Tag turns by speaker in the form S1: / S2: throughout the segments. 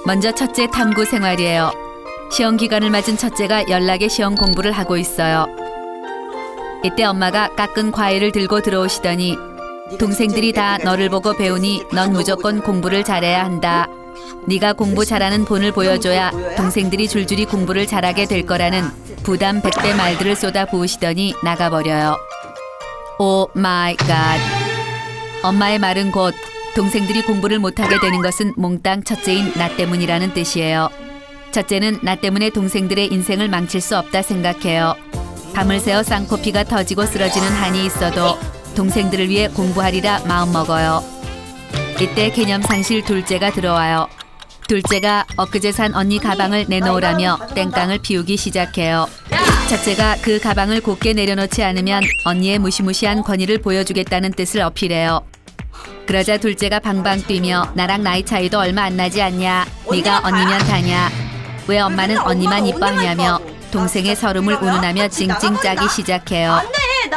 S1: 먼저 첫째 탐구 생활이에요. 시험 기간을 맞은 첫째가 연락에 시험 공부를 하고 있어요. 이때 엄마가 깎은 과일을 들고 들어오시더니 동생들이 다 너를 보고 배우니 넌 무조건 공부를 잘해야 한다. 네가 공부 잘하는 본을 보여줘야 동생들이 줄줄이 공부를 잘하게 될 거라는 부담 100배 말들을 쏟아 부으시더니 나가버려요. 오 마이 갓. 엄마의 말은 곧 동생들이 공부를 못하게 되는 것은 몽땅 첫째인 나 때문이라는 뜻이에요. 첫째는 나 때문에 동생들의 인생을 망칠 수 없다 생각해요. 밤을 새워 쌍코피가 터지고 쓰러지는 한이 있어도 동생들을 위해 공부하리라 마음먹어요. 이때 개념상실 둘째가 들어와요. 둘째가 엊그제 산 언니 가방을 내놓으라며 땡깡을 피우기 시작해요. 첫째가 그 가방을 곧게 내려놓지 않으면 언니의 무시무시한 권위를 보여주겠다는 뜻을 어필해요. 그러자 둘째가 방방 뛰며 나랑 나이 차이도 얼마 안 나지 않냐? 네가 언니면 다냐? 왜 엄마는 언니만 이뻐하냐며 동생의 서름을 운운하며 찡찡 짜기 시작해요.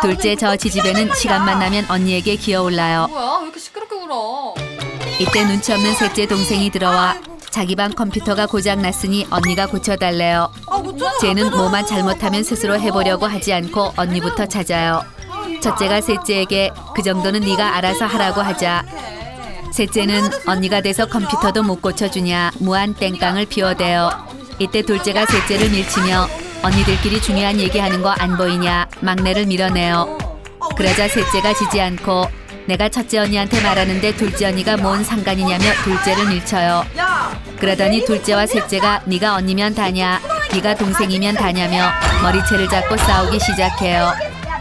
S1: 둘째 저 지지배는 시간만 나면 언니에게 기어올라요.
S2: 뭐야? 왜 이렇게 시끄럽게 굴어?
S1: 이때 눈치 없는 셋째 동생이 들어와 자기 방 컴퓨터가 고장났으니 언니가 고쳐달래요. 쟤는 뭐만 잘못하면 스스로 해보려고 하지 않고 언니부터 찾아요. 첫째가 셋째에게 그 정도는 네가 알아서 하라고 하자 셋째는 언니가 돼서 컴퓨터도 못 고쳐주냐 무한 땡깡을 피워대요. 이때 둘째가 셋째를 밀치며 언니들끼리 중요한 얘기하는 거 안 보이냐 막내를 밀어내요. 그러자 셋째가 지지 않고 내가 첫째 언니한테 말하는데 둘째 언니가 뭔 상관이냐며 둘째를 밀쳐요. 그러더니 둘째와 셋째가 네가 언니면 다냐 네가 동생이면 다냐며 머리채를 잡고 싸우기 시작해요.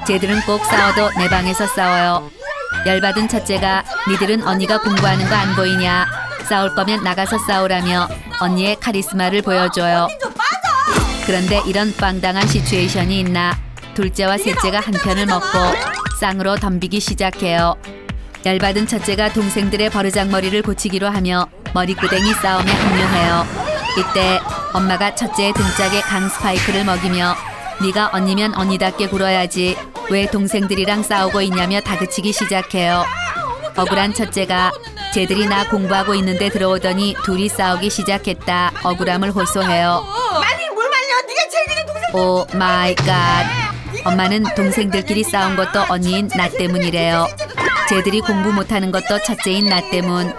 S1: 쟤들은 꼭 싸워도 내 방에서 싸워요. 열받은 첫째가 니들은 언니가 공부하는 거 안 보이냐 싸울 거면 나가서 싸우라며 언니의 카리스마를 보여줘요. 그런데 이런 빵당한 시츄에이션이 있나 둘째와 셋째가 한 편을 먹고 쌍으로 덤비기 시작해요. 열받은 첫째가 동생들의 버르장머리를 고치기로 하며 머리끄댕이 싸움에 합류해요. 이때 엄마가 첫째의 등짝에 강 스파이크를 먹이며 네가 언니면 언니답게 굴어야지 왜 동생들이랑 싸우고 있냐며 다그치기 시작해요. 억울한 첫째가 쟤들이 나 공부하고 있는데 들어오더니 둘이 싸우기 시작했다 억울함을 호소해요.
S3: 많이 뭘 말려? 네가 제일 니네 동생.
S1: 오 마이 갓. 엄마는 동생들끼리 싸운 것도 언니인 나 때문이래요. 쟤들이 공부 못하는 것도 첫째인 나 때문.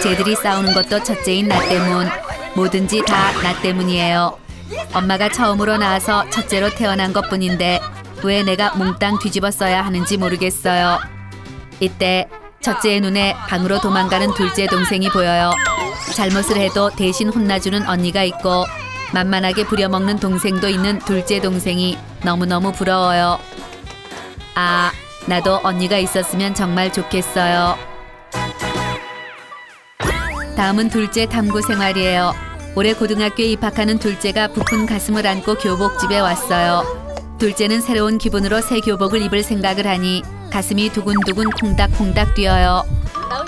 S1: 쟤들이 싸우는 것도 첫째인 나 때문. 뭐든지 다 나 때문이에요. 엄마가 처음으로 낳아서 첫째로 태어난 것뿐인데 왜 내가 몽땅 뒤집어 써야 하는지 모르겠어요. 이때 첫째의 눈에 방으로 도망가는 둘째 동생이 보여요. 잘못을 해도 대신 혼나주는 언니가 있고 만만하게 부려먹는 동생도 있는 둘째 동생이 너무너무 부러워요. 아, 나도 언니가 있었으면 정말 좋겠어요. 다음은 둘째 탐구 생활이에요. 올해 고등학교에 입학하는 둘째가 부푼 가슴을 안고 교복집에 왔어요. 둘째는 새로운 기분으로 새 교복을 입을 생각을 하니 가슴이 두근두근 콩닥콩닥 뛰어요.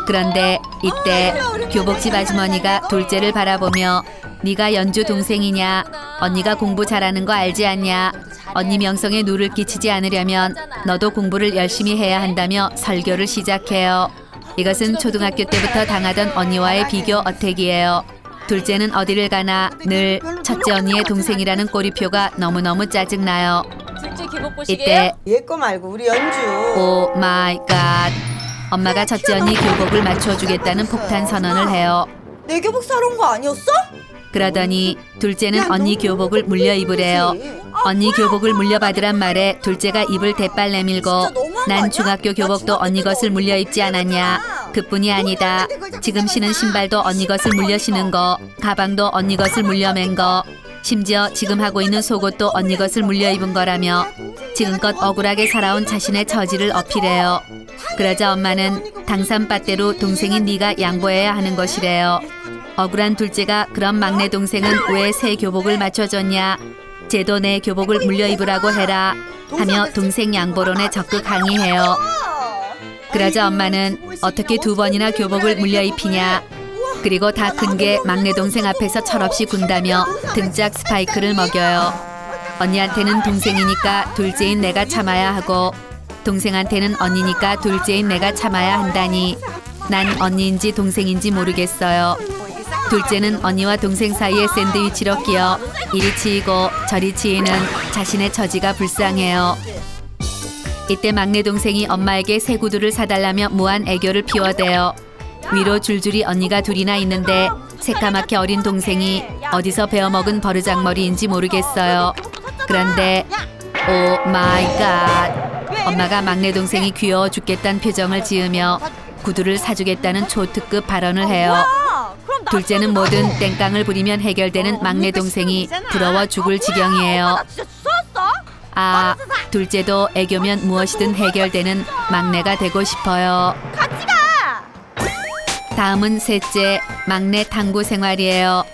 S1: 그런데 이때 교복집 아주머니가 둘째를 바라보며 네가 연주 동생이냐? 언니가 공부 잘하는 거 알지 않냐? 언니 명성에 누를 끼치지 않으려면 너도 공부를 열심히 해야 한다며 설교를 시작해요. 이것은 초등학교 때부터 당하던 언니와의 비교 어택이에요. 둘째는 어디를 가나 늘 첫째 언니의 동생이라는 꼬리표가 너무너무 짜증나요.
S2: 둘째 교복 보시게요?
S1: 이때
S3: 얘 거 말고 우리 연주.
S1: 오 마이 갓. 엄마가 첫째 언니 교복을 맞춰주겠다는 폭탄 선언을 해요.
S3: 내 교복 사러 온 거 아니었어?
S1: 그러더니 둘째는 언니 교복을 물려 입으래요. 언니 교복을 물려받으란 말에 둘째가 입을 대빨 내밀고 난 중학교 교복도 언니 것을 물려 입지 않았냐. 그뿐이 아니다. 지금 신은 신발도 언니 것을 물려 신은 거, 가방도 언니 것을 물려 맨 거, 심지어 지금 하고 있는 속옷도 언니 것을 물려 입은 거라며 지금껏 억울하게 살아온 자신의 처지를 어필해요. 그러자 엄마는 당산빠대로 동생인 네가 양보해야 하는 것이래요. 억울한 둘째가 그럼 막내 동생은 왜 새 교복을 맞춰줬냐? 쟤도 내 교복을 물려 입으라고 해라 하며 동생 양보론에 적극 항의해요. 그러자 엄마는 어떻게 두 번이나 교복을 물려 입히냐? 그리고 다 큰 게 막내 동생 앞에서 철없이 군다며 등짝 스파이크를 먹여요. 언니한테는 동생이니까 둘째인 내가 참아야 하고 동생한테는 언니니까 둘째인 내가 참아야 한다니 난 언니인지 동생인지 모르겠어요. 둘째는 언니와 동생 사이에 샌드위치로 끼어 이리 치이고 저리 치이는 자신의 처지가 불쌍해요. 이때 막내 동생이 엄마에게 새 구두를 사달라며 무한 애교를 피워대요. 위로 줄줄이 언니가 둘이나 있는데 새까맣게 어린 동생이 어디서 배워먹은 버르장머리인지 모르겠어요. 그런데 오 마이 갓, 엄마가 막내 동생이 귀여워 죽겠다는 표정을 지으며 구두를 사주겠다는 초특급 발언을 해요. 둘째는 뭐든 땡깡을 부리면 해결되는 막내 동생이 부러워 죽을 지경이에요. 아, 둘째도 애교면 무엇이든 해결되는 막내가 되고 싶어요. 다음은 셋째, 막내 탐구 생활이에요.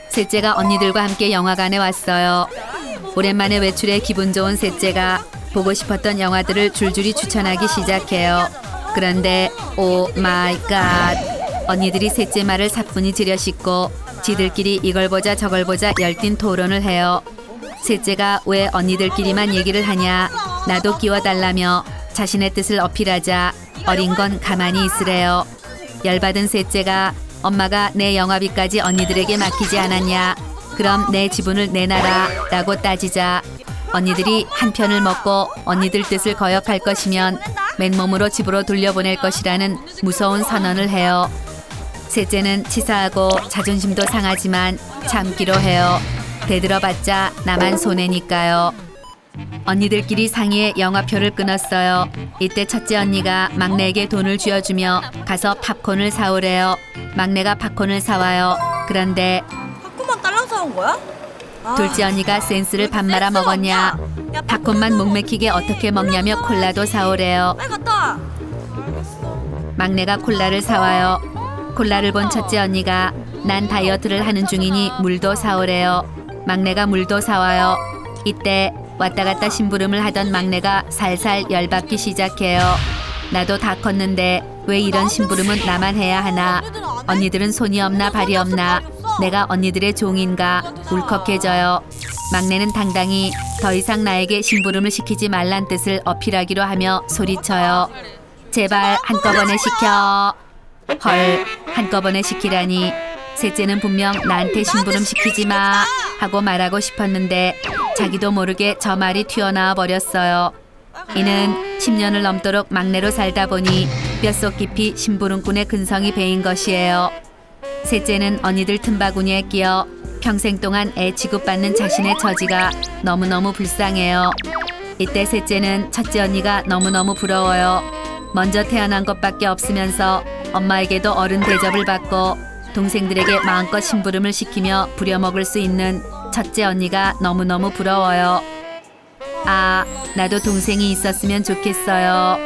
S1: 셋째가 언니들과 함께 영화관에 왔어요. 오랜만에 외출에 기분 좋은 셋째가 보고 싶었던 영화들을 줄줄이 추천하기 시작해요. 그런데 오 마이 갓, 언니들이 셋째 말을 사뿐히 들여씻고 지들끼리 이걸 보자 저걸 보자 열띤 토론을 해요. 셋째가 왜 언니들끼리만 얘기를 하냐, 나도 끼워달라며 자신의 뜻을 어필하자 어린 건 가만히 있으래요. 열받은 셋째가 엄마가 내 영화비까지 언니들에게 맡기지 않았냐, 그럼 내 지분을 내놔라 라고 따지자 언니들이 한 편을 먹고 언니들 뜻을 거역할 것이면 맨몸으로 집으로 돌려보낼 것이라는 무서운 선언을 해요. 셋째는 치사하고 자존심도 상하지만 참기로 해요. 대들어봤자 나만 손해니까요. 언니들끼리 상의해 영화표를 끊었어요. 이때 첫째 언니가 막내에게 돈을 쥐어주며 가서 팝콘을 사오래요. 막내가 팝콘을 사와요. 그런데
S3: 팝콘만 딸랑 사온 거야?
S1: 둘째 언니가 센스를 밥 말아 먹었냐, 팝콘만 목 맥히게 어떻게 먹냐며 콜라도 사오래요.
S3: 빨리 갔다 와.
S1: 막내가 콜라를 사와요. 콜라를 본 첫째 언니가 난 다이어트를 하는 중이니 물도 사오래요. 막내가 물도 사와요. 이때 왔다 갔다 심부름을 하던 막내가 살살 열받기 시작해요. 나도 다 컸는데 왜 이런 심부름은 나만 해야 하나, 언니들은 손이 없나 발이 없나, 내가 언니들의 종인가 울컥해져요. 막내는 당당히 더 이상 나에게 심부름을 시키지 말란 뜻을 어필하기로 하며 소리쳐요. 제발 한꺼번에 시켜. 헐, 한꺼번에 시키라니. 셋째는 분명 나한테 심부름 시키지 마 하고 말하고 싶었는데 자기도 모르게 저 말이 튀어나와 버렸어요. 이는 10년을 넘도록 막내로 살다 보니 뼛속 깊이 심부름꾼의 근성이 배인 것이에요. 셋째는 언니들 틈바구니에 끼어 평생 동안 애 취급받는 자신의 처지가 너무너무 불쌍해요. 이때 셋째는 첫째 언니가 너무너무 부러워요. 먼저 태어난 것밖에 없으면서 엄마에게도 어른 대접을 받고 동생들에게 마음껏 심부름을 시키며 부려먹을 수 있는 첫째 언니가 너무너무 부러워요. 아, 나도 동생이 있었으면 좋겠어요.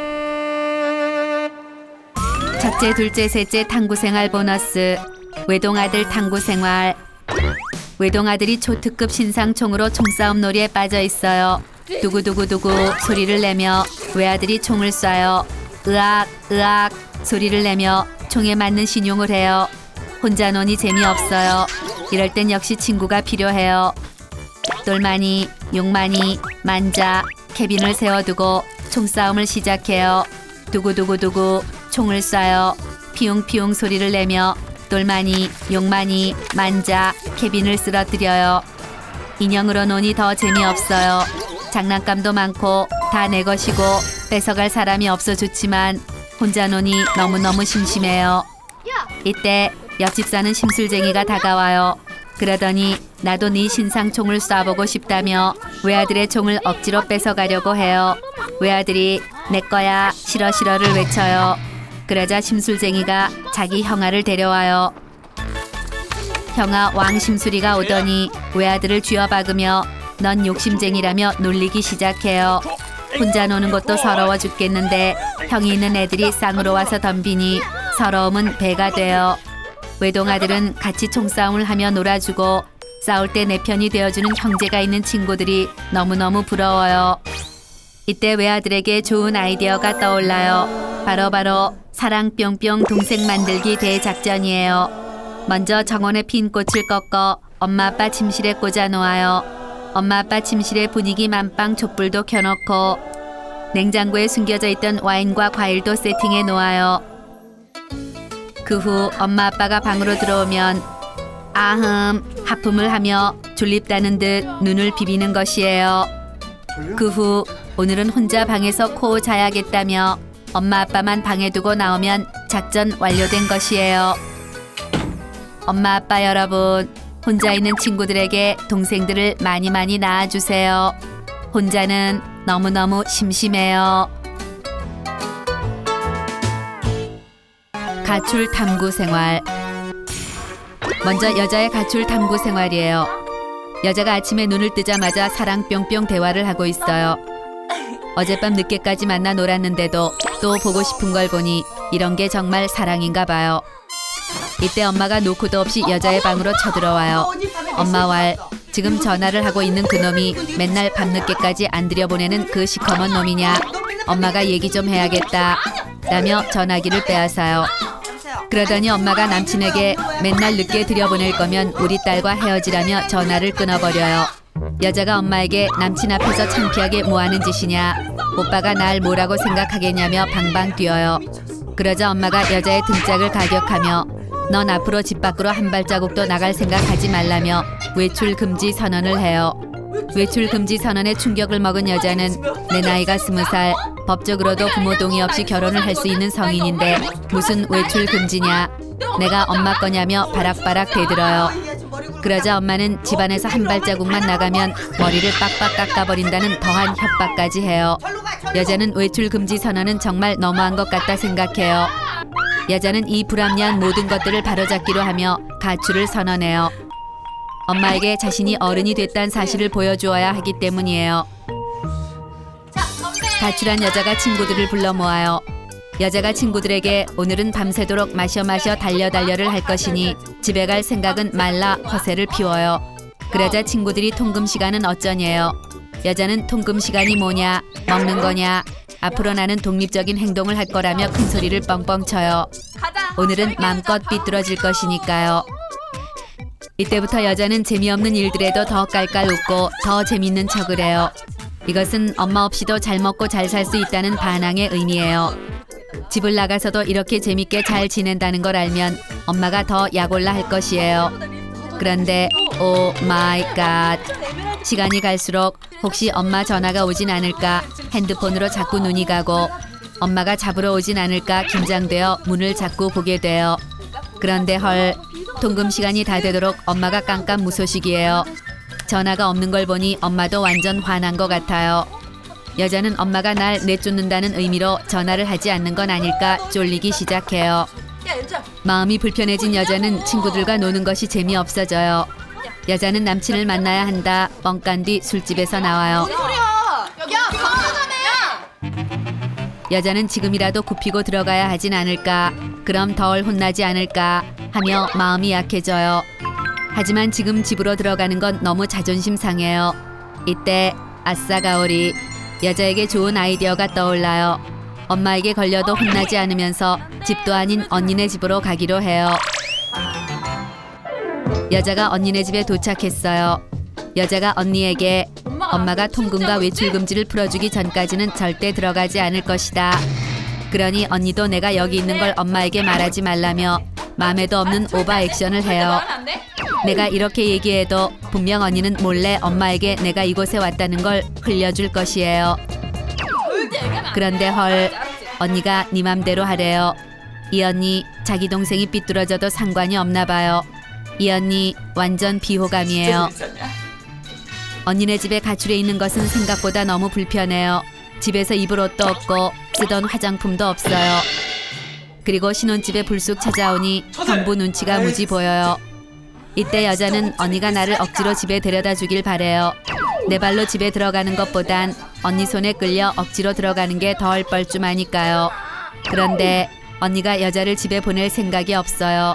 S1: 첫째, 둘째, 셋째 탐구생활 보너스. 외동아들 탐구생활. 외동아들이 초특급 신상총으로 총싸움 놀이에 빠져 있어요. 두구두구두구 소리를 내며 외아들이 총을 쏴요. 으악 으악 소리를 내며 총에 맞는 신용을 해요. 혼자 노니 재미없어요. 이럴 땐 역시 친구가 필요해요. 똘마니, 용마니, 만자, 케빈을 세워두고 총싸움을 시작해요. 두구두구두구 총을 쏴요. 피웅피웅 소리를 내며 똘마니, 용마니, 만자, 케빈을 쓰러뜨려요. 인형으로 노니 더 재미없어요. 장난감도 많고 다 내 것이고 뺏어갈 사람이 없어 좋지만 혼자 노니 너무너무 심심해요. 이때 옆집 사는 심술쟁이가 다가와요. 그러더니 나도 네 신상총을 쏴보고 싶다며 외아들의 총을 억지로 뺏어가려고 해요. 외아들이 내 거야 싫어 싫어를 외쳐요. 그러자 심술쟁이가 자기 형아를 데려와요. 형아 왕심술이가 오더니 외아들을 쥐어박으며 넌 욕심쟁이라며 놀리기 시작해요. 혼자 노는 것도 서러워 죽겠는데 형이 있는 애들이 쌍으로 와서 덤비니 서러움은 배가 돼요. 외동아들은 같이 총싸움을 하며 놀아주고 싸울 때 내 편이 되어주는 형제가 있는 친구들이 너무너무 부러워요. 이때 외아들에게 좋은 아이디어가 떠올라요. 바로 사랑 뿅뿅 동생 만들기 대작전이에요. 먼저 정원에 핀 꽃을 꺾어 엄마 아빠 침실에 꽂아 놓아요. 엄마 아빠 침실에 분위기 만빵 촛불도 켜놓고 냉장고에 숨겨져 있던 와인과 과일도 세팅해 놓아요. 그 후 엄마 아빠가 방으로 들어오면 하품을 하며 졸립다는 듯 눈을 비비는 것이에요. 그 후 오늘은 혼자 방에서 코 자야겠다며 엄마 아빠만 방에 두고 나오면 작전 완료된 것이에요. 엄마 아빠 여러분, 혼자 있는 친구들에게 동생들을 많이 낳아주세요. 혼자는 너무너무 심심해요. 가출 탐구 생활. 먼저 여자의 가출 탐구 생활이에요. 여자가 아침에 눈을 뜨자마자 사랑 뿅뿅 대화를 하고 있어요. 어젯밤 늦게까지 만나 놀았는데도 또 보고 싶은 걸 보니 이런 게 정말 사랑인가 봐요. 이때 엄마가 노크도 없이 여자의 방으로 쳐들어와요. 엄마 왈, 지금 전화를 하고 있는 그놈이 맨날 밤늦게까지 안 들여보내는 그 시커먼 놈이냐. 엄마가 얘기 좀 해야겠다 라며 전화기를 빼앗아요. 그러더니 엄마가 남친에게 맨날 늦게 들여보낼 거면 우리 딸과 헤어지라며 전화를 끊어버려요. 여자가 엄마에게 남친 앞에서 창피하게 뭐하는 짓이냐, 오빠가 날 뭐라고 생각하겠냐며 방방 뛰어요. 그러자 엄마가 여자의 등짝을 가격하며 넌 앞으로 집 밖으로 한 발자국도 나갈 생각하지 말라며 외출 금지 선언을 해요. 외출 금지 선언에 충격을 먹은 여자는 내 나이가 20살, 법적으로도 부모 동의 없이 결혼을 할 수 있는 성인인데 무슨 외출 금지냐, 내가 엄마 거냐며 바락바락 대들어요. 그러자 엄마는 집안에서 한 발자국만 나가면 머리를 빡빡 깎아버린다는 더한 협박까지 해요. 여자는 외출 금지 선언은 정말 너무한 것 같다 생각해요. 여자는 이 불합리한 모든 것들을 바로잡기로 하며 가출을 선언해요. 엄마에게 자신이 어른이 됐다는 사실을 보여주어야 하기 때문이에요. 가출한 여자가 친구들을 불러 모아요. 여자가 친구들에게 오늘은 밤새도록 마셔 달려를 할 것이니 집에 갈 생각은 말라 허세를 피워요. 그러자 친구들이 통금 시간은 어쩌냐요. 여자는 통금 시간이 뭐냐, 먹는 거냐, 앞으로 나는 독립적인 행동을 할 거라며 큰 소리를 뻥뻥 쳐요. 오늘은 마음껏 삐뚤어질 것이니까요. 이때부터 여자는 재미없는 일들에도 더 깔깔 웃고 더 재밌는 척을 해요. 이것은 엄마 없이도 잘 먹고 잘 살 수 있다는 반항의 의미예요. 집을 나가서도 이렇게 재밌게 잘 지낸다는 걸 알면 엄마가 더 약올라 할 것이에요. 그런데 오 마이 갓, 시간이 갈수록 혹시 엄마 전화가 오진 않을까 핸드폰으로 자꾸 눈이 가고 엄마가 잡으러 오진 않을까 긴장되어 문을 자꾸 보게 돼요. 그런데 헐, 통금 시간이 다 되도록 엄마가 깜깜무소식이에요. 전화가 없는 걸 보니 엄마도 완전 화난 것 같아요. 여자는 엄마가 날 내쫓는다는 의미로 전화를 하지 않는 건 아닐까 쫄리기 시작해요. 마음이 불편해진 여자는 친구들과 노는 것이 재미없어져요. 여자는 남친을 만나야 한다 뻥깐 뒤 술집에서 나와요. 여자는 지금이라도 굽히고 들어가야 하진 않을까, 그럼 덜 혼나지 않을까 하며 마음이 약해져요. 하지만 지금 집으로 들어가는 건 너무 자존심 상해요. 이때 아싸 가오리, 여자에게 좋은 아이디어가 떠올라요. 엄마에게 걸려도 혼나지 않으면서 집도 아닌 언니네 집으로 가기로 해요. 여자가 언니네 집에 도착했어요. 여자가 언니에게 엄마가 통금과 외출 금지를 풀어주기 전까지는 절대 들어가지 않을 것이다. 그러니 언니도 내가 여기 있는 걸 엄마에게 말하지 말라며 마음에도 없는 오버 액션을 해요. 내가 이렇게 얘기해도 분명 언니는 몰래 엄마에게 내가 이곳에 왔다는 걸 흘려줄 것이에요. 그런데 헐, 언니가 네 맘대로 하래요. 이 언니 자기 동생이 삐뚤어져도 상관이 없나 봐요. 이 언니 완전 비호감이에요. 언니네 집에 가출해 있는 것은 생각보다 너무 불편해요. 집에서 입을 옷도 없고 쓰던 화장품도 없어요. 그리고 신혼집에 불쑥 찾아오니 형부 눈치가 무지 보여요. 이때 여자는 언니가 나를 억지로 집에 데려다 주길 바래요. 내 발로 집에 들어가는 것보단 언니 손에 끌려 억지로 들어가는 게 덜 뻘쭘하니까요. 그런데 언니가 여자를 집에 보낼 생각이 없어요.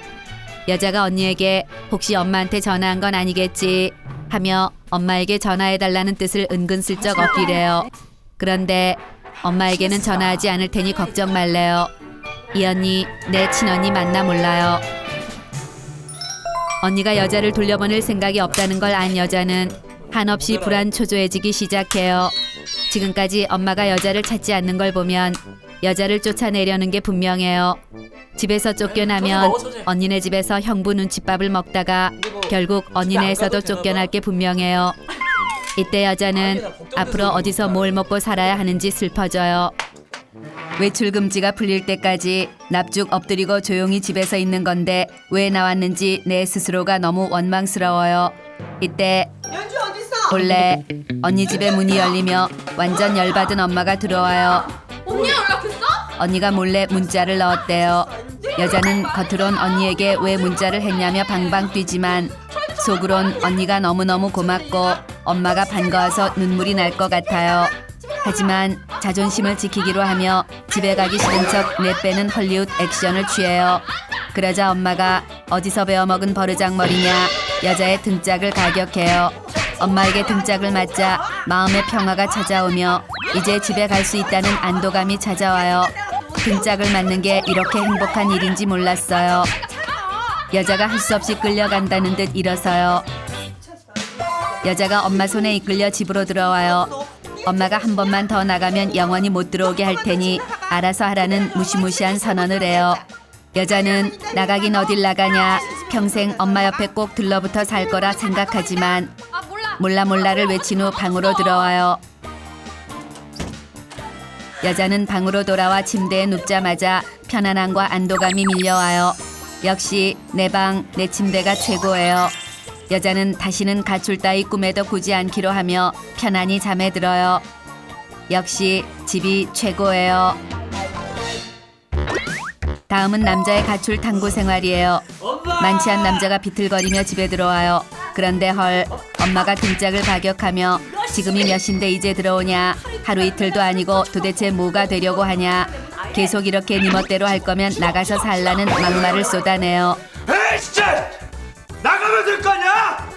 S1: 여자가 언니에게 혹시 엄마한테 전화한 건 아니겠지 하며 엄마에게 전화해달라는 뜻을 은근슬쩍 어필해요. 그런데 엄마에게는 전화하지 않을 테니 걱정 말래요. 이 언니 내 친언니 맞나 몰라요. 언니가 여자를 돌려보낼 생각이 없다는 걸 안 여자는 한없이 불안 초조해지기 시작해요. 지금까지 엄마가 여자를 찾지 않는 걸 보면 여자를 쫓아내려는 게 분명해요. 집에서 쫓겨나면 언니네 집에서 형부 눈칫밥을 먹다가 결국 언니네에서도 쫓겨날 게 분명해요. 이때 여자는 앞으로 어디서 뭘 먹고 살아야 하는지 슬퍼져요. 외출 금지가 풀릴 때까지 납죽 엎드리고 조용히 집에서 있는 건데 왜 나왔는지 내 스스로가 너무 원망스러워요. 이때 몰래 언니 집에 문이 열리며 완전 열받은 엄마가 들어와요.
S2: 언니가 연락했어?
S1: 언니가 몰래 문자를 넣었대요. 여자는 겉으론 언니에게 왜 문자를 했냐며 방방 뛰지만 속으론 언니가 너무너무 고맙고 엄마가 반가워서 눈물이 날 것 같아요. 하지만 자존심을 지키기로 하며 집에 가기 싫은 척 내빼는 헐리우드 액션을 취해요. 그러자 엄마가 어디서 배워먹은 버르장머리냐 여자의 등짝을 가격해요. 엄마에게 등짝을 맞자 마음의 평화가 찾아오며 이제 집에 갈 수 있다는 안도감이 찾아와요. 등짝을 맞는 게 이렇게 행복한 일인지 몰랐어요. 여자가 할 수 없이 끌려간다는 듯 일어서요. 여자가 엄마 손에 이끌려 집으로 들어와요. 엄마가 한 번만 더 나가면 영원히 못 들어오게 할 테니 알아서 하라는 무시무시한 선언을 해요. 여자는 나가긴 어딜 나가냐 평생 엄마 옆에 꼭 들러붙어 살 거라 생각하지만 몰라를 외친 후 방으로 들어와요. 여자는 방으로 돌아와 침대에 눕자마자 편안함과 안도감이 밀려와요. 역시 내 방, 내 침대가 최고예요. 여자는 다시는 가출 따위 꿈에도 꾸지 않기로 하며 편안히 잠에 들어요. 역시 집이 최고예요. 다음은 남자의 가출 탐구 생활이에요. 많지 않은 남자가 비틀거리며 집에 들어와요. 그런데 헐, 엄마가 등짝을 가격하며 지금이 몇 시인데 이제 들어오냐. 하루 이틀도 아니고 도대체 뭐가 되려고 하냐. 계속 이렇게 네 멋대로 할 거면 나가서 살라는 막말을 쏟아내요.
S4: 에이 진짜! 나가면 될 거 아니야!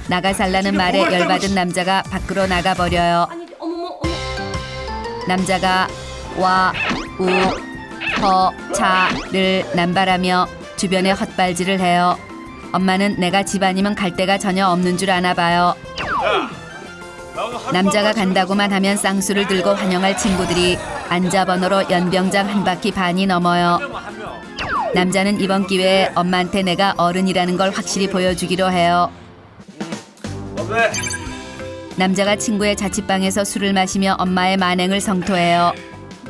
S1: 나가 살라는 말에 열받은 남자가 밖으로 나가버려요. 남자가 와, 우, 허, 차를 남발하며 주변에 헛발질을 해요. 엄마는 내가 집 아니면 갈 데가 전혀 없는 줄 아나 봐요. 남자가 간다고만 하면 쌍수를 들고 환영할 친구들이 앉아번호로 연병장 한 바퀴 반이 넘어요. 남자는 이번 기회에 엄마한테 내가 어른이라는 걸 확실히 보여주기로 해요. 남자가 친구의 자취방에서 술을 마시며 엄마의 만행을 성토해요.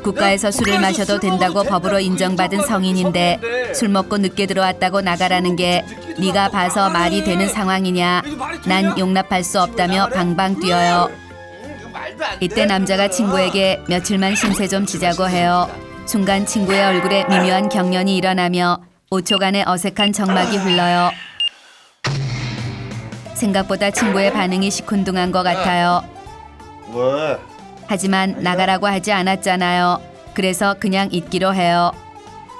S1: 국가에서 술을 마셔도 된다고 법으로 인정받은 성인인데 술 먹고 늦게 들어왔다고 나가라는 게 네가 봐서 말이 되는 상황이냐. 난 용납할 수 없다며 방방 뛰어요. 이때 남자가 친구에게 며칠만 신세 좀 지자고 해요. 순간 친구의 얼굴에 미묘한 경련이 일어나며 5초간의 어색한 정막이 흘러요. 생각보다 친구의 반응이 시큰둥한 것 같아요.
S4: 왜?
S1: 하지만 나가라고 하지 않았잖아요. 그래서 그냥 있기로 해요.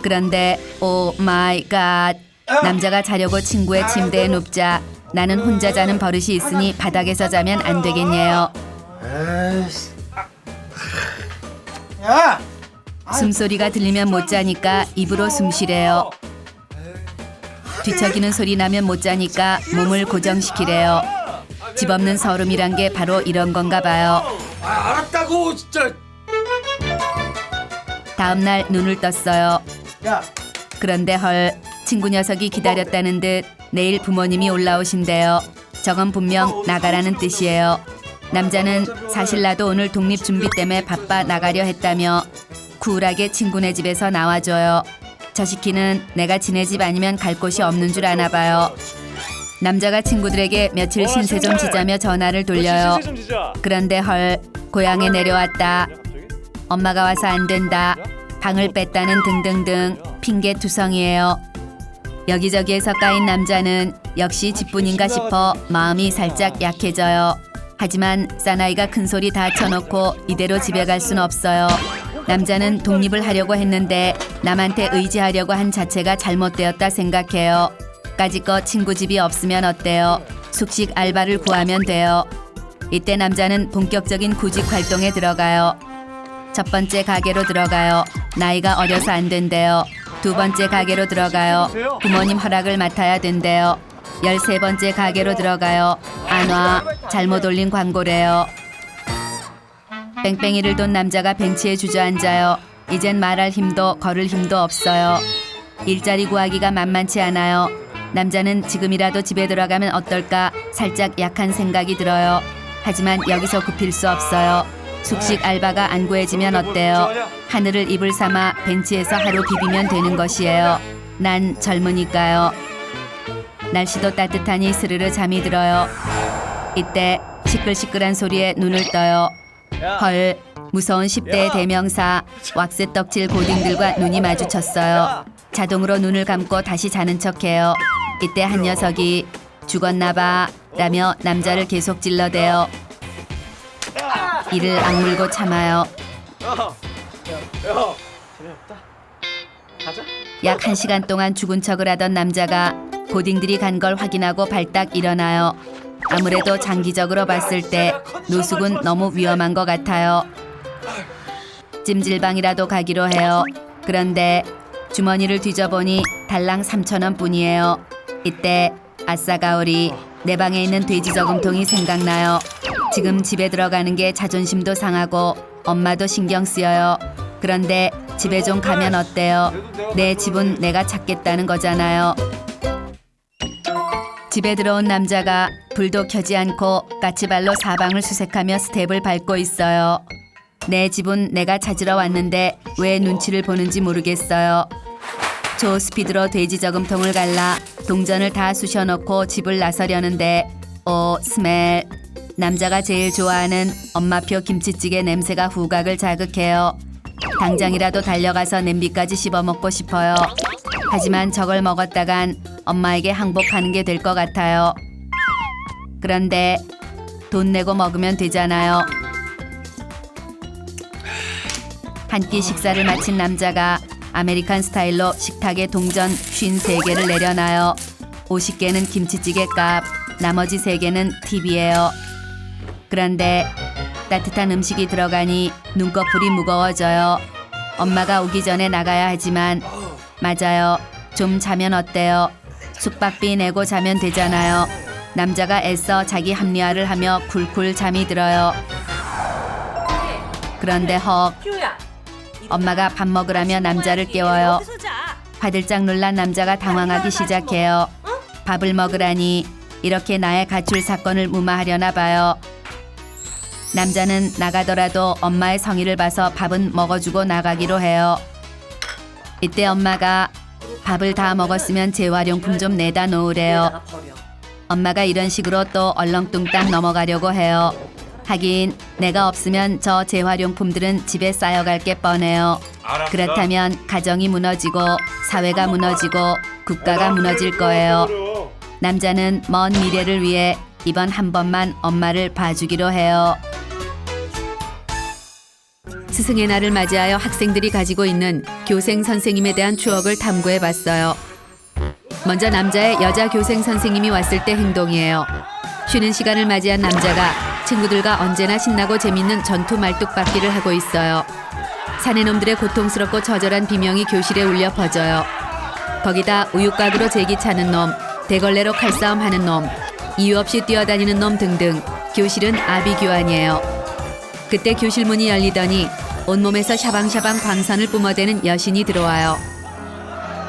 S1: 그런데 오 마이 갓, 남자가 자려고 친구의 침대에 눕자 나는 혼자 자는 버릇이 있으니 바닥에서 자면 안 되겠네요.
S4: 에이씨. 야!
S1: 숨소리가 들리면 못 자니까 입으로 숨 쉬래요. 뒤척이는 소리 나면 못 자니까 몸을 고정시키래요. 집 없는 서름이란 게 바로 이런 건가 봐요.
S4: 알았다고 진짜.
S1: 다음날 눈을 떴어요.
S4: 야.
S1: 그런데 헐, 친구 녀석이 기다렸다는 듯 내일 부모님이 올라오신대요. 저건 분명 나가라는 뜻이에요. 남자는 사실 나도 오늘 독립 준비 때문에 바빠 나가려 했다며 쿨하게 친구네 집에서 나와줘요. 저 시키는 내가 지네 집 아니면 갈 곳이 없는 줄 아나 봐요. 남자가 친구들에게 며칠 신세 좀 지자며 전화를 돌려요. 그런데 헐, 고향에 내려왔다. 엄마가 와서 안 된다. 방을 뺐다는 등등등 핑계투성이에요. 여기저기에서 까인 남자는 역시 집뿐인가 싶어 마음이 살짝 약해져요. 하지만 사나이가 큰 소리 다 쳐놓고 이대로 집에 갈 순 없어요. 남자는 독립을 하려고 했는데 남한테 의지하려고 한 자체가 잘못되었다 생각해요. 까짓것 친구 집이 없으면 어때요? 숙식 알바를 구하면 돼요. 이때 남자는 본격적인 구직 활동에 들어가요. 첫 번째 가게로 들어가요. 나이가 어려서 안 된대요. 두 번째 가게로 들어가요. 부모님 허락을 맡아야 된대요. 13번째 가게로 들어가요. 안 와. 잘못 올린 광고래요. 뺑뺑이를 돈 남자가 벤치에 주저앉아요. 이젠 말할 힘도 걸을 힘도 없어요. 일자리 구하기가 만만치 않아요. 남자는 지금이라도 집에 들어가면 어떨까 살짝 약한 생각이 들어요. 하지만 여기서 굽힐 수 없어요. 숙식 알바가 안 구해지면 어때요? 하늘을 입을 삼아 벤치에서 하루 비비면 되는 것이에요. 난 젊으니까요. 날씨도 따뜻하니 스르르 잠이 들어요. 이때 시끌시끌한 소리에 눈을 떠요. 헐, 무서운 10대의 대명사 왁스 떡칠 고딩들과 눈이 마주쳤어요. 자동으로 눈을 감고 다시 자는 척해요. 이때 한 녀석이 죽었나봐 라며 남자를 계속 찔러대요. 이를 악물고 참아요. 약 1시간 동안 죽은 척을 하던 남자가 고딩들이 간 걸 확인하고 발딱 일어나요. 아무래도 장기적으로 봤을 때 노숙은 너무 위험한 것 같아요. 찜질방이라도 가기로 해요. 그런데 주머니를 뒤져보니 달랑 3,000원 뿐이에요. 이때 아싸 가오리, 내 방에 있는 돼지 저금통이 생각나요. 지금 집에 들어가는 게 자존심도 상하고 엄마도 신경 쓰여요. 그런데 집에 좀 가면 어때요? 내 집은 내가 찾겠다는 거잖아요. 집에 들어온 남자가 불도 켜지 않고 까치발로 사방을 수색하며 스텝을 밟고 있어요. 내 집은 내가 찾으러 왔는데 왜 눈치를 보는지 모르겠어요. 초스피드로 돼지 저금통을 갈라 동전을 다 쑤셔넣고 집을 나서려는데 오 스멜. 남자가 제일 좋아하는 엄마표 김치찌개 냄새가 후각을 자극해요. 당장이라도 달려가서 냄비까지 씹어먹고 싶어요. 하지만 저걸 먹었다간 엄마에게 항복하는 게 될 것 같아요. 그런데 돈 내고 먹으면 되잖아요. 한 끼 식사를 마친 남자가 아메리칸 스타일로 식탁에 동전 53개를 내려놔요. 50개는 김치찌개 값, 나머지 3개는 팁이에요. 그런데 따뜻한 음식이 들어가니 눈꺼풀이 무거워져요. 엄마가 오기 전에 나가야 하지만 맞아요. 좀 자면 어때요? 숙박비 내고 자면 되잖아요. 남자가 애써 자기 합리화를 하며 쿨쿨 잠이 들어요. 그런데 헉, 엄마가 밥 먹으라며 남자를 깨워요. 화들짝 놀란 남자가 당황하기 시작해요. 밥을 먹으라니 이렇게 나의 가출 사건을 무마하려나 봐요. 남자는 나가더라도 엄마의 성의를 봐서 밥은 먹어주고 나가기로 해요. 이때 엄마가 밥을 다 먹었으면 재활용품 좀 내다 놓으래요. 엄마가 이런 식으로 또 얼렁뚱땅 넘어가려고 해요. 하긴 내가 없으면 저 재활용품들은 집에 쌓여갈 게 뻔해요. 그렇다면 가정이 무너지고 사회가 무너지고 국가가 무너질 거예요. 남자는 먼 미래를 위해 이번 한 번만 엄마를 봐주기로 해요. 스승의 날을 맞이하여 학생들이 가지고 있는 교생 선생님에 대한 추억을 탐구해봤어요. 먼저 남자의 여자 교생 선생님이 왔을 때 행동이에요. 쉬는 시간을 맞이한 남자가 친구들과 언제나 신나고 재밌는 전투 말뚝박기를 하고 있어요. 사내놈들의 고통스럽고 처절한 비명이 교실에 울려 퍼져요. 거기다 우유곽으로 제기 차는 놈, 대걸레로 칼싸움하는 놈, 이유 없이 뛰어다니는 놈 등등 교실은 아비규환이에요. 그때 교실 문이 열리더니 온몸에서 샤방샤방 광선을 뿜어대는 여신이 들어와요.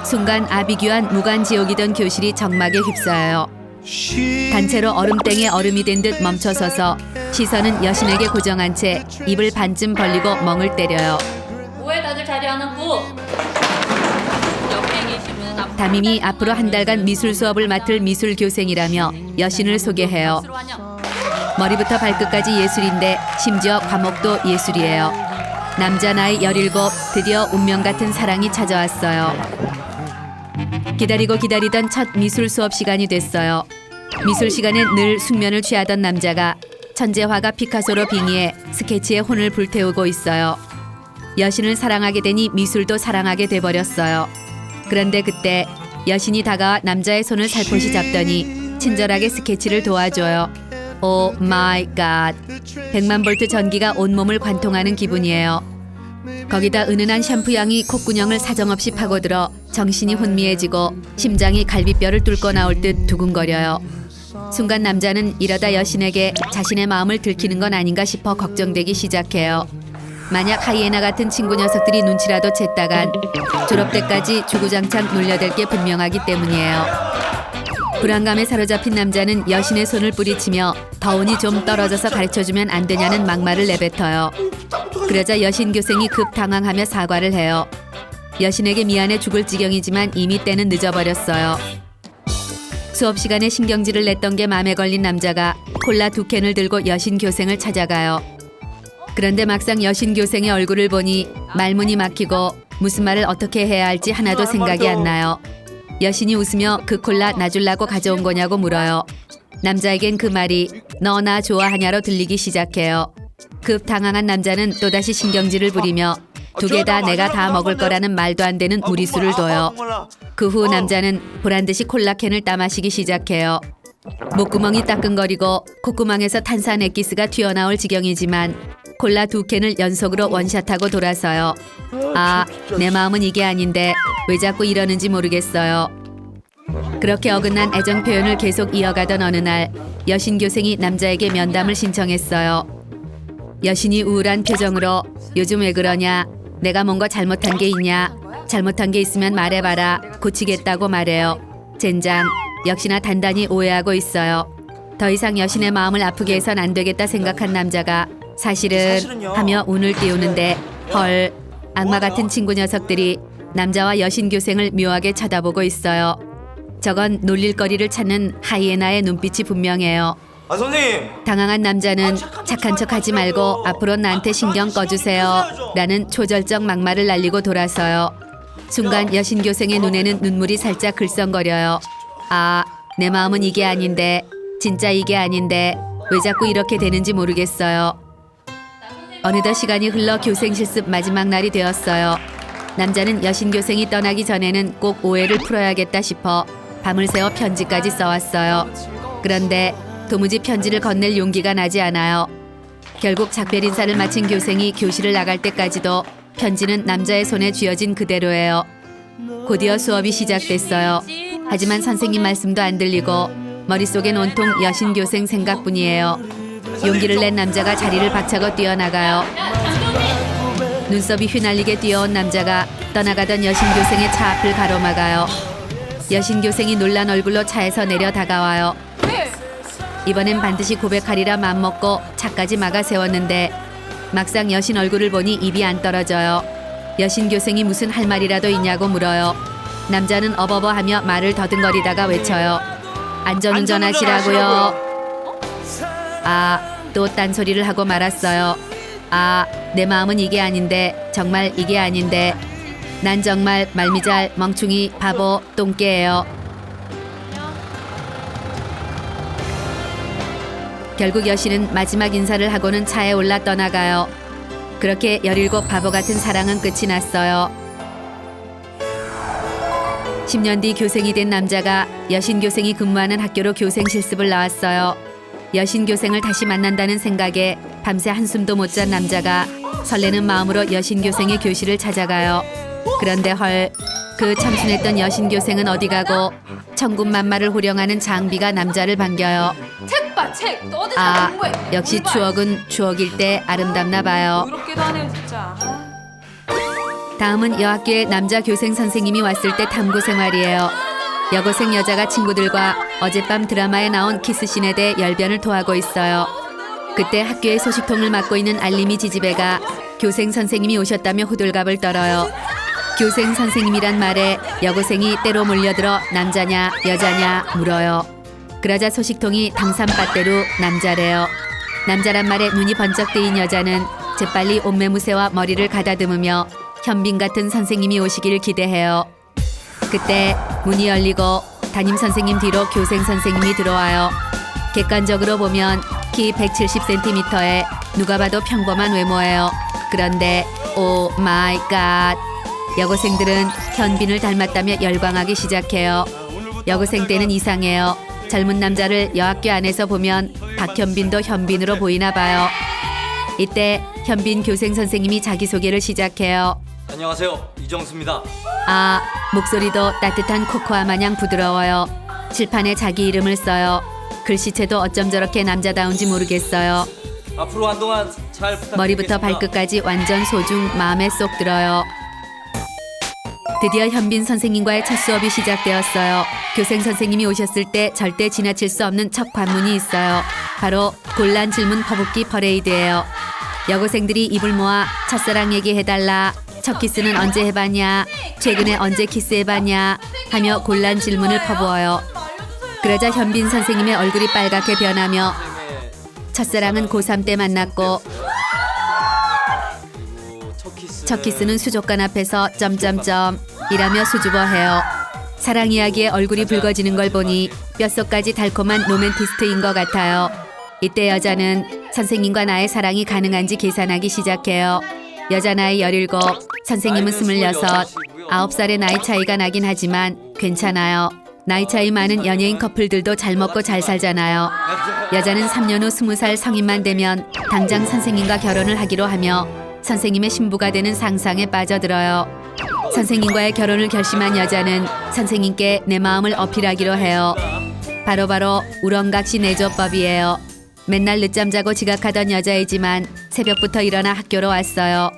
S1: 순간 아비규환 무간지옥이던 교실이 적막에 휩싸여요. 단체로 얼음땡에 얼음이 된 듯 멈춰서서 시선은 여신에게 고정한 채 입을 반쯤 벌리고 멍을 때려요.
S2: 뭐해 다들 자리 안 앉고. 옆에 계시면 앞으로
S1: 담임이 앞으로 한 달간 미술 수업을 맡을 미술 교생이라며 여신을 소개해요. 머리부터 발끝까지 예술인데 심지어 과목도 예술이에요. 남자 나이 17, 드디어 운명 같은 사랑이 찾아왔어요. 기다리고 기다리던 첫 미술 수업 시간이 됐어요. 미술 시간엔 늘 숙면을 취하던 남자가 천재 화가 피카소로 빙의해 스케치에 혼을 불태우고 있어요. 여신을 사랑하게 되니 미술도 사랑하게 돼버렸어요. 그런데 그때 여신이 다가와 남자의 손을 살포시 잡더니 친절하게 스케치를 도와줘요. 오 마이 갓. 100만 볼트 전기가 온몸을 관통하는 기분이에요. 거기다 은은한 샴푸 향이 콧구녕을 사정없이 파고들어 정신이 혼미해지고 심장이 갈비뼈를 뚫고 나올 듯 두근거려요. 순간 남자는 이러다 여신에게 자신의 마음을 들키는 건 아닌가 싶어 걱정되기 시작해요. 만약 하이에나 같은 친구 녀석들이 눈치라도 챘다간 졸업 때까지 주구장창 놀려댈 게 분명하기 때문이에요. 불안감에 사로잡힌 남자는 여신의 손을 뿌리치며 더우니 좀 떨어져서 가르쳐주면 안 되냐는 막말을 내뱉어요. 그러자 여신 교생이 급 당황하며 사과를 해요. 여신에게 미안해 죽을 지경이지만 이미 때는 늦어버렸어요. 수업 시간에 신경질을 냈던 게 마음에 걸린 남자가 콜라 2캔을 들고 여신 교생을 찾아가요. 그런데 막상 여신 교생의 얼굴을 보니 말문이 막히고 무슨 말을 어떻게 해야 할지 하나도 생각이 안 나요. 여신이 웃으며 그 콜라 나 줄라고 가져온 거냐고 물어요. 남자에겐 그 말이 너 나 좋아하냐로 들리기 시작해요. 급 당황한 남자는 또다시 신경질을 부리며 2개 다 내가 다 먹을 거라는 말도 안 되는 무리수를 둬요. 그 후 남자는 보란듯이 콜라캔을 따마시기 시작해요. 목구멍이 따끔거리고 콧구멍에서 탄산 액기스가 튀어나올 지경이지만 콜라 2캔을 연속으로 원샷하고 돌아서요. 아, 내 마음은 이게 아닌데 왜 자꾸 이러는지 모르겠어요. 그렇게 어긋난 애정 표현을 계속 이어가던 어느 날 여신 교생이 남자에게 면담을 신청했어요. 여신이 우울한 표정으로 요즘 왜 그러냐? 내가 뭔가 잘못한 게 있냐? 잘못한 게 있으면 말해봐라. 고치겠다고 말해요. 젠장, 역시나 단단히 오해하고 있어요. 더 이상 여신의 마음을 아프게 해선 안 되겠다 생각한 남자가 사실은 하며 운을 띄우는데 헐, 악마 같은 친구 녀석들이 남자와 여신 교생을 묘하게 쳐다보고 있어요. 저건 놀릴 거리를 찾는 하이에나의 눈빛이 분명해요.
S4: 아 선생님.
S1: 당황한 남자는 착한 척 하지 말고 앞으로 나한테 신경 꺼주세요 라는 초절정 막말을 날리고 돌아서요. 순간 여신 교생의 눈에는 눈물이 살짝 글썽거려요. 아, 내 마음은 이게 아닌데 진짜 이게 아닌데 왜 자꾸 이렇게 되는지 모르겠어요. 어느덧 시간이 흘러 교생 실습 마지막 날이 되었어요. 남자는 여신 교생이 떠나기 전에는 꼭 오해를 풀어야겠다 싶어 밤을 새워 편지까지 써왔어요. 그런데 도무지 편지를 건넬 용기가 나지 않아요. 결국 작별 인사를 마친 교생이 교실을 나갈 때까지도 편지는 남자의 손에 쥐어진 그대로예요. 곧이어 수업이 시작됐어요. 하지만 선생님 말씀도 안 들리고 머릿속엔 온통 여신 교생 생각뿐이에요. 용기를 낸 남자가 자리를 박차고 뛰어나가요. 눈썹이 휘날리게 뛰어온 남자가 떠나가던 여신 교생의 차 앞을 가로막아요. 여신 교생이 놀란 얼굴로 차에서 내려 다가와요. 이번엔 반드시 고백하리라 맘먹고 차까지 막아 세웠는데 막상 여신 얼굴을 보니 입이 안 떨어져요. 여신 교생이 무슨 할 말이라도 있냐고 물어요. 남자는 어버버하며 말을 더듬거리다가 외쳐요. 안전운전하시라고요. 아, 또 딴소리를 하고 말았어요. 아, 내 마음은 이게 아닌데 정말 이게 아닌데 난 정말 말미잘 멍충이 바보 똥개예요. 결국 여신은 마지막 인사를 하고는 차에 올라 떠나가요. 그렇게 17 바보 같은 사랑은 끝이 났어요. 10년 뒤 교생이 된 남자가 여신 교생이 근무하는 학교로 교생 실습을 나왔어요. 여신 교생을 다시 만난다는 생각에 밤새 한숨도 못 잔 남자가 설레는 마음으로 여신 교생의 교실을 찾아가요. 그런데 헐, 그 참순했던 여신 교생은 어디 가고 천군만마를 호령하는 장비가 남자를 반겨요.
S5: 책 봐, 책. 너 어디
S1: 아,
S5: 공부해.
S1: 역시 추억은 추억일 때 아름답나 봐요.
S5: 그렇게도 하네요, 진짜.
S1: 다음은 여학교에 남자 교생 선생님이 왔을 때 탐구 생활이에요. 여고생 여자가 친구들과 어젯밤 드라마에 나온 키스신에 대해 열변을 토하고 있어요. 그때 학교의 소식통을 맡고 있는 알림이 지지배가 교생 선생님이 오셨다며 호들갑을 떨어요. 교생 선생님이란 말에 여고생이 때로 몰려들어 남자냐 여자냐 물어요. 그러자 소식통이 당산빠떼로 남자래요. 남자란 말에 눈이 번쩍 뜨인 여자는 재빨리 옷매무새와 머리를 가다듬으며 현빈 같은 선생님이 오시길 기대해요. 그때 문이 열리고 담임 선생님 뒤로 교생 선생님이 들어와요. 객관적으로 보면 키 170cm에 누가 봐도 평범한 외모예요. 그런데 오 마이 갓, 여고생들은 현빈을 닮았다며 열광하기 시작해요. 여고생 때는 이상해요. 젊은 남자를 여학교 안에서 보면 박현빈도 현빈으로 보이나 봐요. 이때 현빈 교생 선생님이 자기소개를 시작해요.
S4: 안녕하세요, 이정수입니다.
S1: 아, 목소리도 따뜻한 코코아 마냥 부드러워요. 칠판에 자기 이름을 써요. 글씨체도 어쩜 저렇게 남자다운지 모르겠어요.
S4: 앞으로 한동안 잘 부탁드리겠습니다.
S1: 머리부터 발끝까지 완전 소중, 마음에 쏙 들어요. 드디어 현빈 선생님과의 첫 수업이 시작되었어요. 교생 선생님이 오셨을 때 절대 지나칠 수 없는 첫 관문이 있어요. 바로 곤란 질문 퍼붓기 퍼레이드예요. 여고생들이 입을 모아 첫사랑 얘기해달라, 첫 키스는 언제 해봤냐, 최근에 언제 키스해봤냐 하며 곤란 질문을 퍼부어요. 그러자 현빈 선생님의 얼굴이 빨갛게 변하며 첫사랑은 고3 때 만났고 첫 키스는 수족관 앞에서 점점점 이라며 수줍어해요. 사랑 이야기에 얼굴이 붉어지는 걸 보니 뼛속까지 달콤한 로맨티스트인 것 같아요. 이때 여자는 선생님과 나의 사랑이 가능한지 계산하기 시작해요. 여자 나이 17, 선생님은 26, 9살의 나이 차이가 나긴 하지만 괜찮아요. 나이 차이 많은 연예인 커플들도 잘 먹고 잘 살잖아요. 여자는 3년 후 20살 성인만 되면 당장 선생님과 결혼을 하기로 하며 선생님의 신부가 되는 상상에 빠져들어요. 선생님과의 결혼을 결심한 여자는 선생님께 내 마음을 어필하기로 해요. 바로 우렁각시 내조법이에요. 맨날 늦잠 자고 지각하던 여자이지만 새벽부터 일어나 학교로 왔어요.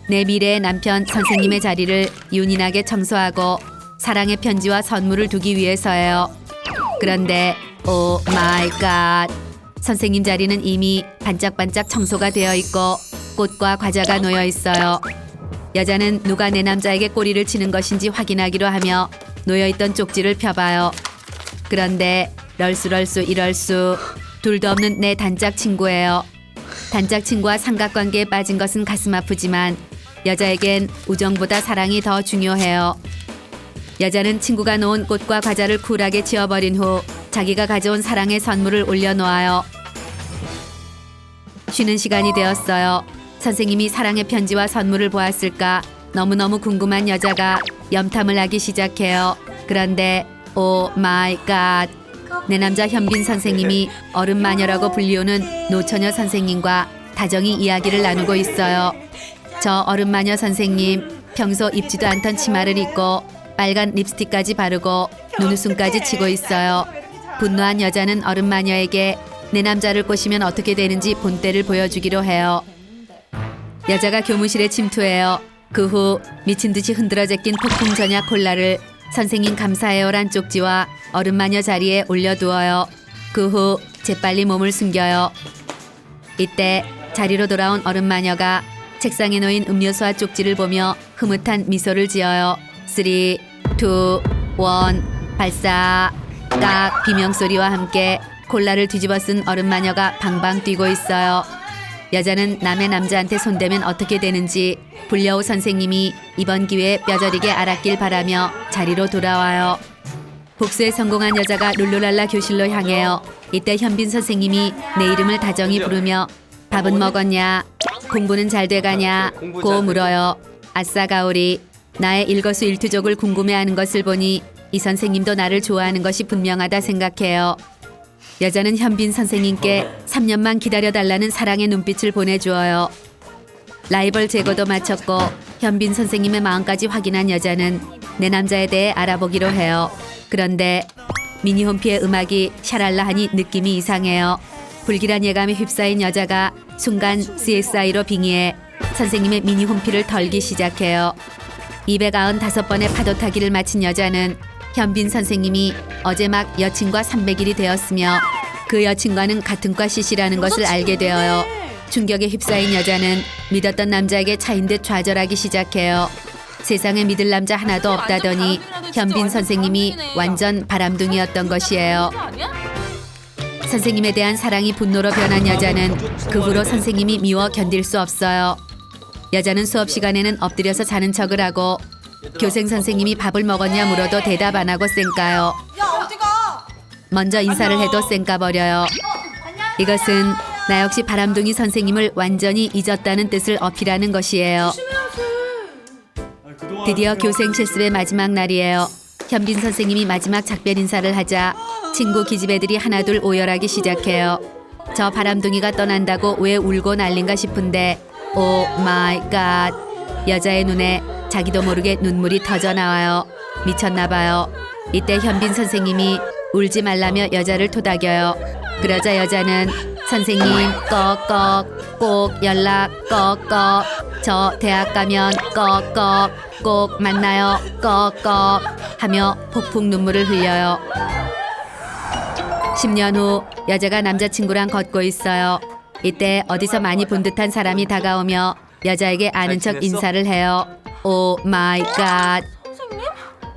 S1: 내 미래의 남편 선생님의 자리를 윤인하게 청소하고 사랑의 편지와 선물을 두기 위해서예요. 그런데 오 마이 갓, 선생님 자리는 이미 반짝반짝 청소가 되어 있고 꽃과 과자가 놓여 있어요. 여자는 누가 내 남자에게 꼬리를 치는 것인지 확인하기로 하며 놓여있던 쪽지를 펴봐요. 그런데 럴수럴수 이럴수, 둘도 없는 내 단짝 친구예요. 단짝 친구와 삼각관계에 빠진 것은 가슴 아프지만 여자에겐 우정보다 사랑이 더 중요해요. 여자는 친구가 놓은 꽃과 과자를 쿨하게 치워버린 후 자기가 가져온 사랑의 선물을 올려놓아요. 쉬는 시간이 되었어요. 선생님이 사랑의 편지와 선물을 보았을까 너무너무 궁금한 여자가 염탐을 하기 시작해요. 그런데 오 마이 갓, 내 남자 현빈 선생님이 어른 마녀라고 불리우는 노처녀 선생님과 다정히 이야기를 나누고 있어요. 저 어른 마녀 선생님 평소 입지도 않던 치마를 입고 빨간 립스틱까지 바르고 눈웃음까지 치고 있어요. 분노한 여자는 어른 마녀에게 내 남자를 꼬시면 어떻게 되는지 본때를 보여주기로 해요. 여자가 교무실에 침투해요. 그 후 미친 듯이 흔들어 제낀 폭풍 전야 콜라를 선생님 감사해요란 쪽지와 어른 마녀 자리에 올려두어요. 그 후 재빨리 몸을 숨겨요. 이때 자리로 돌아온 어른 마녀가 책상에 놓인 음료수와 쪽지를 보며 흐뭇한 미소를 지어요. 3, 2, 1 발사. 딱 비명소리와 함께 콜라를 뒤집어 쓴 어른 마녀가 방방 뛰고 있어요. 여자는 남의 남자한테 손대면 어떻게 되는지 불려오 선생님이 이번 기회에 뼈저리게 알았길 바라며 자리로 돌아와요. 복수에 성공한 여자가 룰루랄라 교실로 향해요. 이때 현빈 선생님이 내 이름을 다정히 부르며 밥은 먹었냐? 공부는 잘 돼가냐? 고 물어요. 아싸 가오리, 나의 일거수일투족을 궁금해하는 것을 보니 이 선생님도 나를 좋아하는 것이 분명하다 생각해요. 여자는 현빈 선생님께 3년만 기다려달라는 사랑의 눈빛을 보내주어요. 라이벌 제거도 마쳤고 현빈 선생님의 마음까지 확인한 여자는 내 남자에 대해 알아보기로 해요. 그런데 미니홈피의 음악이 샤랄라 하니 느낌이 이상해요. 불길한 예감에 휩싸인 여자가 순간 CSI로 빙의해 선생님의 미니홈피를 털기 시작해요. 295번의 파도 타기를 마친 여자는 현빈 선생님이 어제 막 여친과 300일이 되었으며 그 여친과는 같은 과 CC라는 것을 알게 되어요. 충격에 휩싸인 여자는 믿었던 남자에게 차인 듯 좌절하기 시작해요. 세상에 믿을 남자 하나도 없다더니 현빈 선생님이 완전 바람둥이였던 것이에요. 선생님에 대한 사랑이 분노로 변한 여자는 그 후로 선생님이 미워 견딜 수 없어요. 여자는 수업 시간에는 엎드려서 자는 척을 하고 교생 선생님이 밥을 먹었냐 물어도 대답 안 하고 쌩까요.
S3: 야 어디가?
S1: 먼저 인사를 해도 쌩까버려요. 이것은 나 역시 바람둥이 선생님을 완전히 잊었다는 뜻을 어필하는 것이에요. 드디어 교생 실습의 마지막 날이에요. 현빈 선생님이 마지막 작별 인사를 하자 친구 기집애들이 하나둘 오열하기 시작해요. 저 바람둥이가 떠난다고 왜 울고 난린가 싶은데 오 마이 갓, 여자의 눈에 자기도 모르게 눈물이 터져 나와요. 미쳤나 봐요. 이때 현빈 선생님이 울지 말라며 여자를 토닥여요. 그러자 여자는 선생님 꺽꺽 꼭 연락 꺽꺽 저 대학 가면 꺽꺽 꼭 만나요 꺽꺽 하며 폭풍 눈물을 흘려요. 10년 후 여자가 남자친구랑 걷고 있어요. 이때 어디서 많이 본 듯한 사람이 다가오며 여자에게 아는 척 인사를 해요. 오 마이 갓.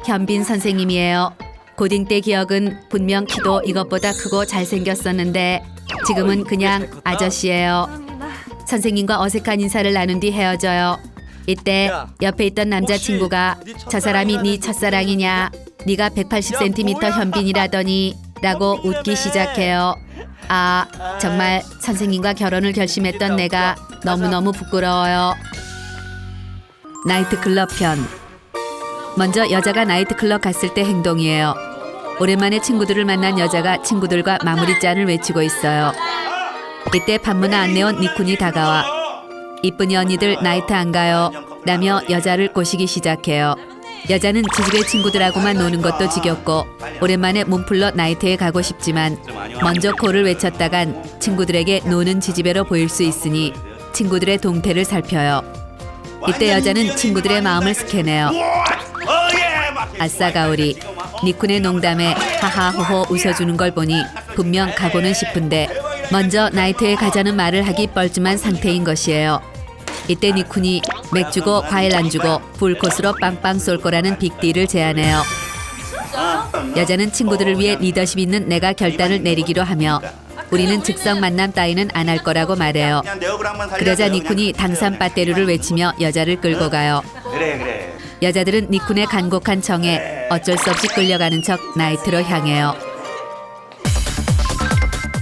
S1: 현빈 선생님이에요. 고딩 때 기억은 분명 키도 이것보다 크고 잘생겼었는데 지금은 그냥 아저씨예요. 선생님과 어색한 인사를 나눈 뒤 헤어져요. 이때 옆에 있던 남자친구가 저 사람이 네 첫사랑이냐? 네가 180cm 현빈이라더니 라고 웃기 시작해요. 아, 정말 선생님과 결혼을 결심했던 내가 너무너무 부끄러워요. 나이트클럽 편. 먼저 여자가 나이트클럽 갔을 때 행동이에요. 오랜만에 친구들을 만난 여자가 친구들과 마무리 짠을 외치고 있어요. 이때 반문화 안내원 니쿤이 다가와 이쁜이 언니들 나이트 안 가요? 라며 여자를 꼬시기 시작해요. 여자는 지집의 친구들하고만 노는 것도 지겹고 오랜만에 몸풀러 나이트에 가고 싶지만 먼저 코를 외쳤다간 친구들에게 노는 지지배로 보일 수 있으니 친구들의 동태를 살펴요. 이때 여자는 친구들의 마음을 스캔해요. 아싸 가오리. 니쿤의 농담에 하하호호 웃어주는 걸 보니 분명 가고는 싶은데 먼저 나이트에 가자는 말을 하기 뻘쭘한 상태인 것이에요. 이때 니쿤이 맥주고 과일 안 주고 풀코스로 빵빵 쏠 거라는 빅딜을 제안해요. 여자는 친구들을 위해 리더십 있는 내가 결단을 내리기로 하며 우리는 즉석 만남 따위는 안 할 거라고 말해요. 그러자 니쿤이 당산 빠떼루를 외치며 여자를 끌고 가요.
S4: 그래.
S1: 여자들은 니쿤의 간곡한 청에 어쩔 수 없이 끌려가는 척 나이트로 향해요.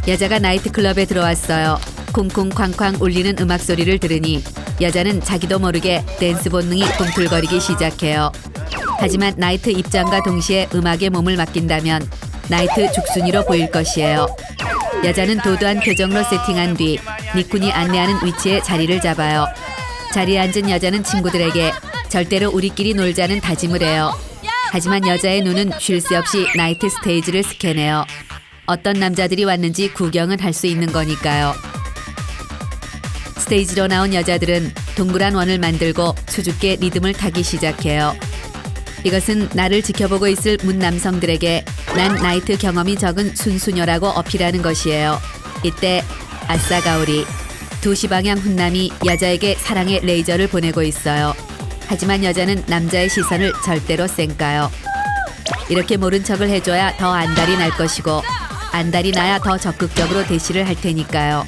S1: 여자가 나이트클럽에 들어왔어요. 쿵쿵 쾅쾅 울리는 음악 소리를 들으니 여자는 자기도 모르게 댄스 본능이 꿈틀거리기 시작해요. 하지만 나이트 입장과 동시에 음악에 몸을 맡긴다면 나이트 죽순이로 보일 것이에요. 여자는 도도한 표정으로 세팅한 뒤 니쿤이 안내하는 위치에 자리를 잡아요. 자리에 앉은 여자는 친구들에게 절대로 우리끼리 놀자는 다짐을 해요. 하지만 여자의 눈은 쉴 새 없이 나이트 스테이지를 스캔해요. 어떤 남자들이 왔는지 구경은 할 수 있는 거니까요. 스테이지로 나온 여자들은 동그란 원을 만들고 수줍게 리듬을 타기 시작해요. 이것은 나를 지켜보고 있을 문 남성들에게 난 나이트 경험이 적은 순수녀라고 어필하는 것이에요. 이때 아싸 가오리. 2시 방향 훈남이 여자에게 사랑의 레이저를 보내고 있어요. 하지만 여자는 남자의 시선을 절대로 쌩까요. 이렇게 모른 척을 해줘야 더 안달이 날 것이고 안달이 나야 더 적극적으로 대시를 할 테니까요.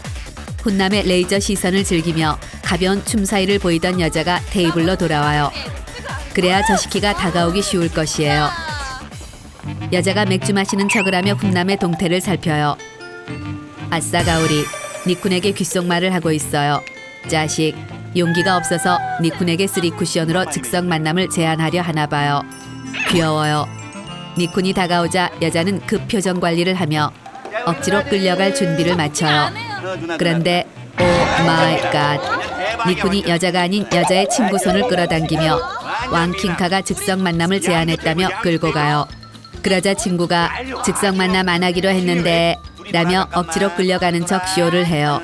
S1: 훈남의 레이저 시선을 즐기며 가벼운 춤 사이를 보이던 여자가 테이블로 돌아와요. 그래야 저 시키가 다가오기 쉬울 것이에요. 여자가 맥주 마시는 척을 하며 훈남의 동태를 살펴요. 아싸 가오리. 니쿤에게 귓속말을 하고 있어요. 자식. 용기가 없어서 니쿤에게 3쿠션으로 즉석 만남을 제안하려 하나 봐요. 귀여워요. 니쿤이 다가오자 여자는 급 표정 관리를 하며 억지로 끌려갈 준비를 마쳐요. 그런데 오 마이 갓. 니쿤이 여자가 아닌 여자의 친구 손을 끌어당기며 왕킹카가 즉석 만남을 제안했다며 끌고 가요. 그러자 친구가 즉석 만남 안 하기로 했는데 라며 억지로 끌려가는 척 쇼를 해요.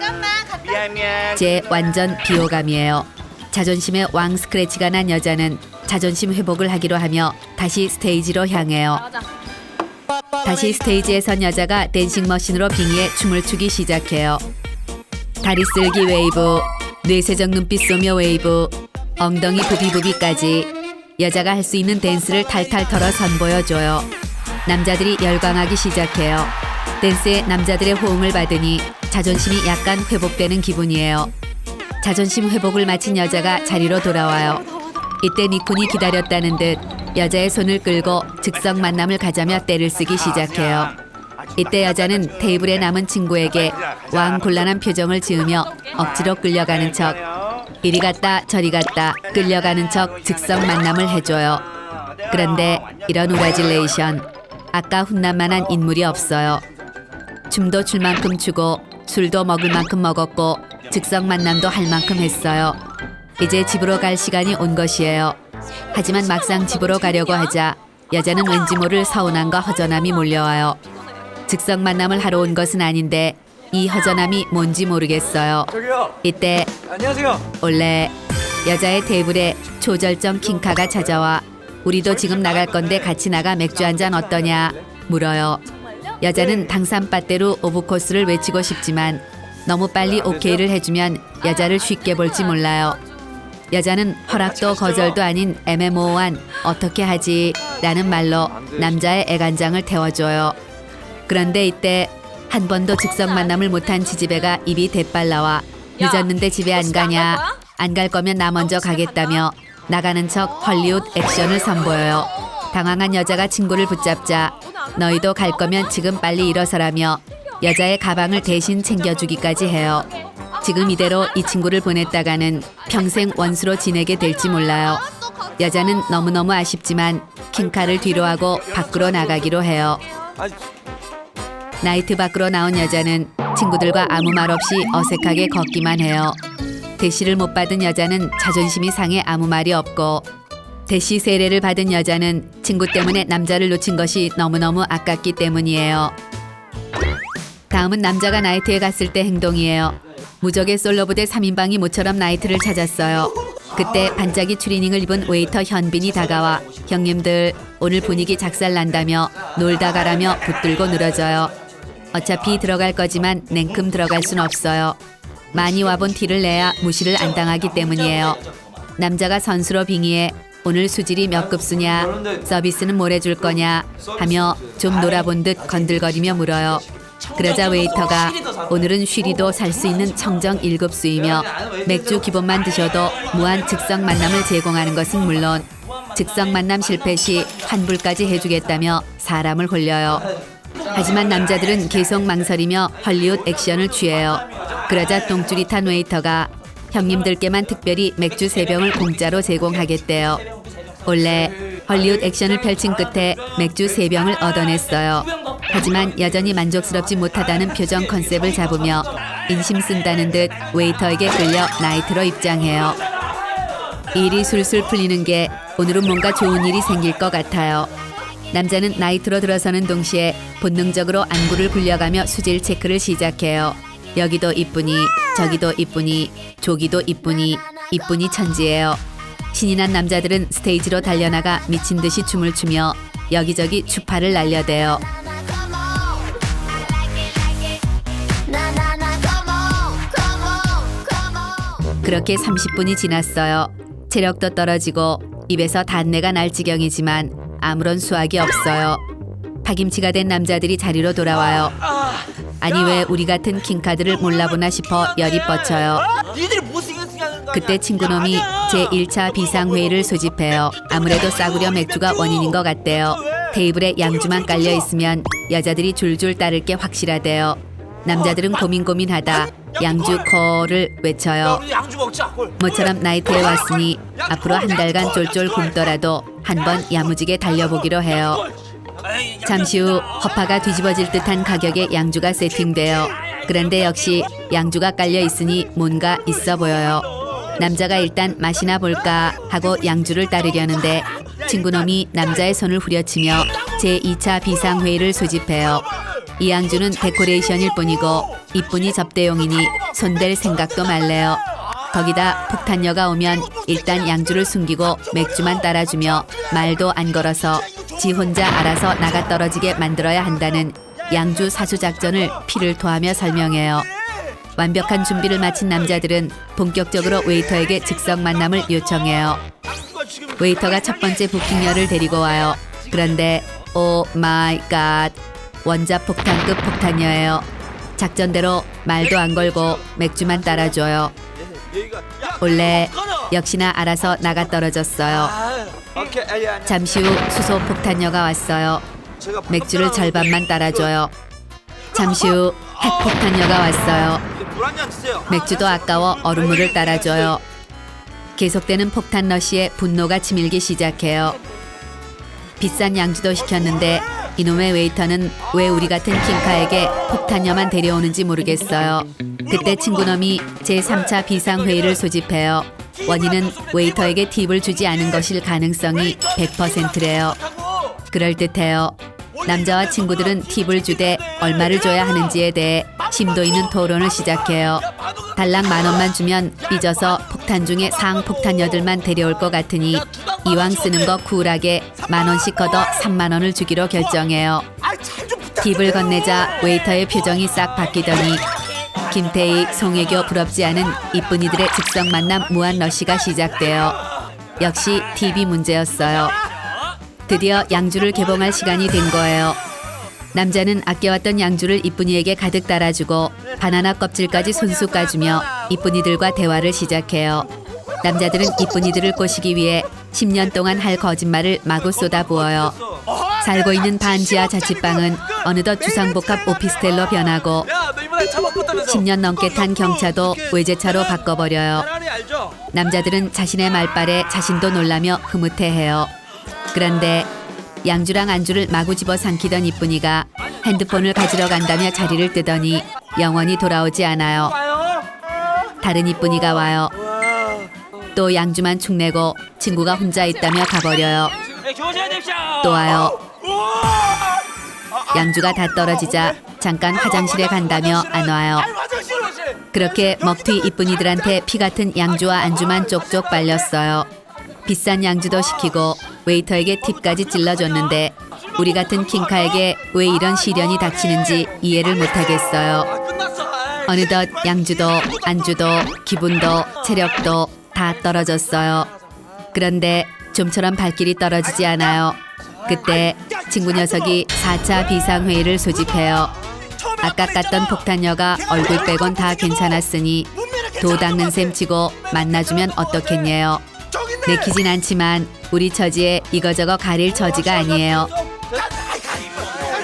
S1: 제 완전 비호감이에요. 자존심에 왕 스크래치가 난 여자는 자존심 회복을 하기로 하며 다시 스테이지로 향해요. 다시 스테이지에 선 여자가 댄싱 머신으로 빙의해 춤을 추기 시작해요. 다리 쓸기 웨이브, 뇌세정 눈빛 쏘며 웨이브, 엉덩이 부비부비까지 여자가 할 수 있는 댄스를 탈탈 털어 선보여줘요. 남자들이 열광하기 시작해요. 댄스에 남자들의 호응을 받으니 자존심이 약간 회복되는 기분이에요. 자존심 회복을 마친 여자가 자리로 돌아와요. 이때 니쿤이 기다렸다는 듯 여자의 손을 끌고 즉석 만남을 가자며 떼를 쓰기 시작해요. 이때 여자는 테이블에 남은 친구에게 왕곤란한 표정을 지으며 억지로 끌려가는 척 이리 갔다 저리 갔다 끌려가는 척 즉석 만남을 해줘요. 그런데 이런 우라질레이션 아까 훈남만한 인물이 없어요. 춤도 출 만큼 추고 술도 먹을 만큼 먹었고 즉석 만남도 할 만큼 했어요. 이제 집으로 갈 시간이 온 것이에요. 하지만 막상 집으로 가려고 하자 여자는 왠지 모를 서운함과 허전함이 몰려와요. 즉석 만남을 하러 온 것은 아닌데 이 허전함이 뭔지 모르겠어요.
S4: 저기요.
S1: 이때
S4: 안녕하세요.
S1: 원래 여자의 테이블에 초절정 킹카가 찾아와 우리도 지금 나갈 건데 같이 나가 맥주 한 잔 어떠냐 물어요. 여자는 당산빠떼로 오브코스를 외치고 싶지만 너무 빨리 오케이를 해주면 여자를 쉽게 볼지 몰라요. 여자는 허락도 거절도 아닌 애매모호한 어떻게 하지 라는 말로 남자의 애간장을 태워줘요. 그런데 이때 한 번도 즉석 만남을 못한 지지배가 입이 대빨 나와 늦었는데 집에 안 가냐? 안 갈 거면 나 먼저 가겠다며 나가는 척 헐리우드 액션을 선보여요. 당황한 여자가 친구를 붙잡자 너희도 갈 거면 지금 빨리 일어서라며 여자의 가방을 대신 챙겨주기까지 해요. 지금 이대로 이 친구를 보냈다가는 평생 원수로 지내게 될지 몰라요. 여자는 너무너무 아쉽지만 킹카를 뒤로하고 밖으로 나가기로 해요.
S4: 아니,
S1: 나이트 밖으로 나온 여자는 친구들과 아무 말 없이 어색하게 걷기만 해요. 대시를 못 받은 여자는 자존심이 상해 아무 말이 없고 대시 세례를 받은 여자는 친구 때문에 남자를 놓친 것이 너무너무 아깝기 때문이에요. 다음은 남자가 나이트에 갔을 때 행동이에요. 무적의 솔로 부대 3인방이 모처럼 나이트를 찾았어요. 그때 반짝이 추리닝을 입은 웨이터 현빈이 다가와 형님들 오늘 분위기 작살난다며 놀다 가라며 붙들고 늘어져요. 어차피 들어갈 거지만 냉큼 들어갈 순 없어요. 많이 와본 티를 내야 무시를 안 당하기 때문이에요. 남자가 선수로 빙의해 오늘 수질이 몇 급수냐 서비스는 뭘 해줄 거냐 하며 좀 놀아본 듯 건들거리며 물어요. 그러자 웨이터가 오늘은 쉬리도 살 수 있는 청정 1급수이며 맥주 기본만 드셔도 무한 즉석 만남을 제공하는 것은 물론 즉석 만남 실패 시 환불까지 해주겠다며 사람을 홀려요. 하지만 남자들은 계속 망설이며 헐리우드 액션을 취해요. 그러자 똥줄이 탄 웨이터가 형님들께만 특별히 맥주 3병을 공짜로 제공하겠대요. 원래 헐리우드 액션을 펼친 끝에 맥주 3병을 얻어냈어요. 하지만 여전히 만족스럽지 못하다는 표정 컨셉을 잡으며 인심 쓴다는 듯 웨이터에게 끌려 나이트로 입장해요. 일이 술술 풀리는 게 오늘은 뭔가 좋은 일이 생길 것 같아요. 남자는 나이트로 들어서는 동시에 본능적으로 안구를 굴려가며 수질 체크를 시작해요. 여기도 이쁘니 저기도 이쁘니 조기도 이쁘니 이쁘니 천지예요. 신이 난 남자들은 스테이지로 달려나가 미친 듯이 춤을 추며 여기저기 추파를 날려대요. 그렇게 30분이 지났어요. 체력도 떨어지고 입에서 단내가 날 지경이지만 아무런 수확이 없어요. 파김치가 된 남자들이 자리로 돌아와요. 아니 왜 우리 같은 킹카드를 몰라보나 싶어 열이 뻗쳐요.
S4: 니들이 못생겼으냐는 거 아니야?
S1: 그때 친구놈이 제1차 비상회의를 소집해요. 아무래도 싸구려 맥주가 원인인 것 같대요. 테이블에 양주만 깔려 있으면 여자들이 줄줄 따를 게 확실하대요. 남자들은 고민하다 양주 콜을 외쳐요.
S4: 우리 양주 먹자. 콜.
S1: 모처럼 나이트에 왔으니 앞으로 한 달간 쫄쫄 굶더라도 한번 야무지게 달려보기로 해요. 잠시 후 허파가 뒤집어질 듯한 가격의 양주가 세팅돼요. 그런데 역시 양주가 깔려 있으니 뭔가 있어 보여요. 남자가 일단 맛이나 볼까 하고 양주를 따르려는데 친구놈이 남자의 손을 후려치며 제2차 비상회의를 소집해요. 이 양주는 데코레이션일 뿐이고 이뿐이 접대용이니 손댈 생각도 말래요. 거기다 폭탄녀가 오면 일단 양주를 숨기고 맥주만 따라주며 말도 안 걸어서 지 혼자 알아서 나가 떨어지게 만들어야 한다는 양주 사수 작전을 피를 토하며 설명해요. 완벽한 준비를 마친 남자들은 본격적으로 웨이터에게 즉석 만남을 요청해요. 웨이터가 첫 번째 부킹녀를 데리고 와요. 그런데 오 마이 갓 원자 폭탄급 폭탄녀예요. 작전대로 말도 안 걸고 맥주만 따라줘요. 원래 역시나 알아서 나가 떨어졌어요. 잠시 후 수소 폭탄녀가 왔어요. 맥주를 절반만 따라줘요. 잠시 후 핵 폭탄녀가 왔어요. 맥주도 아까워 얼음물을 따라줘요. 계속되는 폭탄 러시에 분노가 치밀기 시작해요. 비싼 양주도 시켰는데 이놈의 웨이터는 왜 우리 같은 킹카에게 폭탄녀만 데려오는지 모르겠어요. 그때 친구놈이 제3차 비상회의를 소집해요. 원인은 웨이터에게 팁을 주지 않은 것일 가능성이 100%래요. 그럴듯해요. 남자와 친구들은 팁을 주되 얼마를 줘야 하는지에 대해 심도 있는 토론을 시작해요. 달랑 10,000원만 주면 삐져서 폭탄 중에 상폭탄 8만 데려올 것 같으니 이왕 쓰는 거 쿨하게 10,000원씩 걷어 30,000원을 주기로 결정해요. 팁을 건네자 웨이터의 표정이 싹 바뀌더니 김태희, 송혜교 부럽지 않은 이쁜이들의 즉석 만남 무한 러시가 시작돼요. 역시 팁이 문제였어요. 드디어 양주를 개봉할 시간이 된 거예요. 남자는 아껴왔던 양주를 이쁜이에게 가득 따라주고 바나나 껍질까지 손수 까주며 이쁜이들과 대화를 시작해요. 남자들은 이쁜이들을 꼬시기 위해 10년 동안 할 거짓말을 마구 쏟아부어요. 살고 있는 반지하 자취방은 어느덧 주상복합 오피스텔로 변하고 10년 넘게 탄 경차도 외제차로 바꿔버려요. 남자들은 자신의 말빨에 자신도 놀라며 흐뭇해해요. 그런데 양주랑 안주를 마구 집어삼키던 이쁜이가 핸드폰을 가지러 간다며 자리를 뜨더니 영원히 돌아오지 않아요. 다른 이쁜이가 와요. 또 양주만 축내고 친구가 혼자 있다며 가버려요. 또 와요. 양주가 다 떨어지자 잠깐 화장실에 간다며 안 와요. 그렇게 먹튀 이쁜이들한테 피 같은 양주와 안주만 쪽쪽 빨렸어요. 비싼 양주도 시키고 웨이터에게 팁까지 찔러줬는데 우리 같은 킹카에게 왜 이런 시련이 닥치는지 이해를 못하겠어요. 어느덧 양주도 안주도 기분도 체력도 다 떨어졌어요. 그런데 좀처럼 발길이 떨어지지 않아요. 그때 친구 녀석이 4차 비상회의를 소집해요. 아까 깠던 폭탄녀가 얼굴 빼곤 다 괜찮았으니 도 닦는 셈 치고 만나주면 어떻겠냐요. 내키진 않지만 우리 처지에 이거저거 가릴 처지가 아니에요.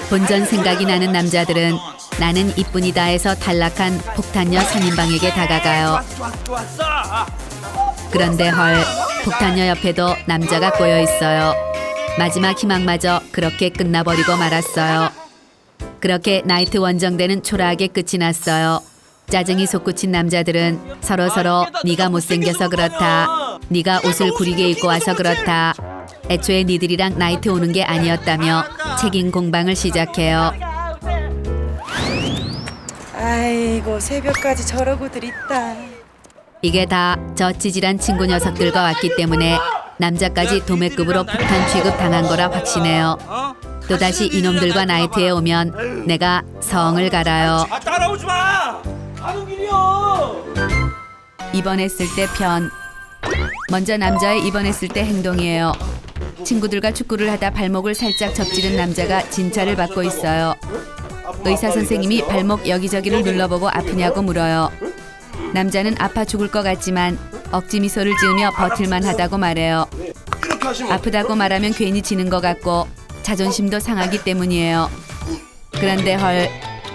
S1: 본전 생각이 나는 남자들은 나는 이쁜이다 해서 탈락한 폭탄녀 3인방에게 다가가요. 그런데 헐, 폭탄녀 옆에도 남자가 꼬여 있어요. 마지막 희망마저 그렇게 끝나버리고 말았어요. 그렇게 나이트 원정대는 초라하게 끝이 났어요. 짜증이 솟구친 남자들은 서로서로 네가 못생겨서 그렇다, 네가 옷을 구리게 입고 와서 그렇다, 애초에 니들이랑 나이트 오는 게 아니었다며 책임 공방을 시작해요.
S3: 아이고 새벽까지 저러고들 있다.
S1: 이게 다 저 찌질한 친구 녀석들과 왔기 때문에 남자까지 도매급으로 폭탄 취급 당한 거라 확신해요. 또다시 이놈들과 나이트에 오면 내가 성을 갈아요.
S4: 따라오지 마. 가는 길이요.
S1: 입원했을 때 편. 먼저 남자의 입원했을 때 행동이에요. 친구들과 축구를 하다 발목을 살짝 접지른 남자가 진찰을 받고 있어요. 의사 선생님이 발목 여기저기를 눌러보고 아프냐고 물어요. 남자는 아파 죽을 것 같지만 억지 미소를 지으며 버틸만 하다고 말해요. 아프다고 말하면 괜히 지는 것 같고 자존심도 상하기 때문이에요. 그런데 헐,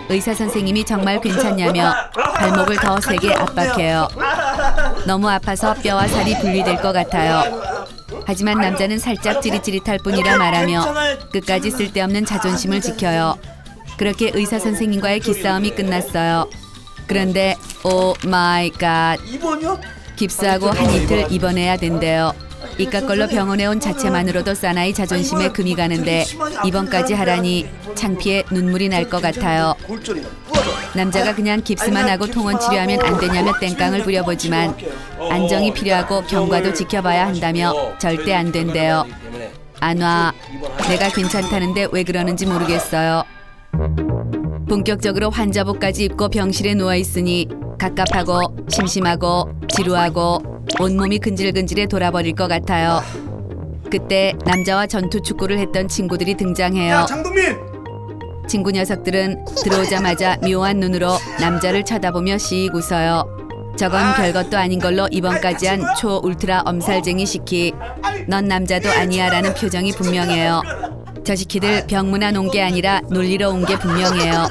S1: 의사 선생님이 정말 괜찮냐며 발목을 더 세게 압박해요. 너무 아파서 뼈와 살이 분리될 것 같아요. 하지만 남자는 살짝 찌릿찌릿할 뿐이라 말하며 끝까지 쓸데없는 자존심을 지켜요. 그렇게 의사 선생님과의 기싸움이 끝났어요. 그런데 오 마이 갓, 깁스하고 한 이틀 입원해야 된대요. 이깟 걸로 병원에 온 자체만으로도 사나이 자존심에 금이 가는데 입원까지 하라니 창피해 눈물이 날 것 같아요. 남자가 그냥 깁스만 하고 통원 치료하면 안 되냐며 땡깡을 부려보지만 안정이 필요하고 경과도 지켜봐야 한다며 절대 안 된대요. 안 와. 내가 괜찮다는데 왜 그러는지 모르겠어요. 본격적으로 환자복까지 입고 병실에 누워있으니 갑갑하고 심심하고 지루하고 온몸이 근질근질해 돌아버릴 것 같아요. 그때 남자와 전투 축구를 했던 친구들이 등장해요.
S4: 야 장동민.
S1: 친구 녀석들은 들어오자마자 묘한 눈으로 남자를 쳐다보며 씩 웃어요. 저건 별것도 아닌 걸로 입원까지 한 초 울트라 엄살쟁이 시키. 넌 남자도 아니야 라는 표정이 분명해요. 저 시키들 병문안 온 게 아니라 놀리러 온 게 분명해요.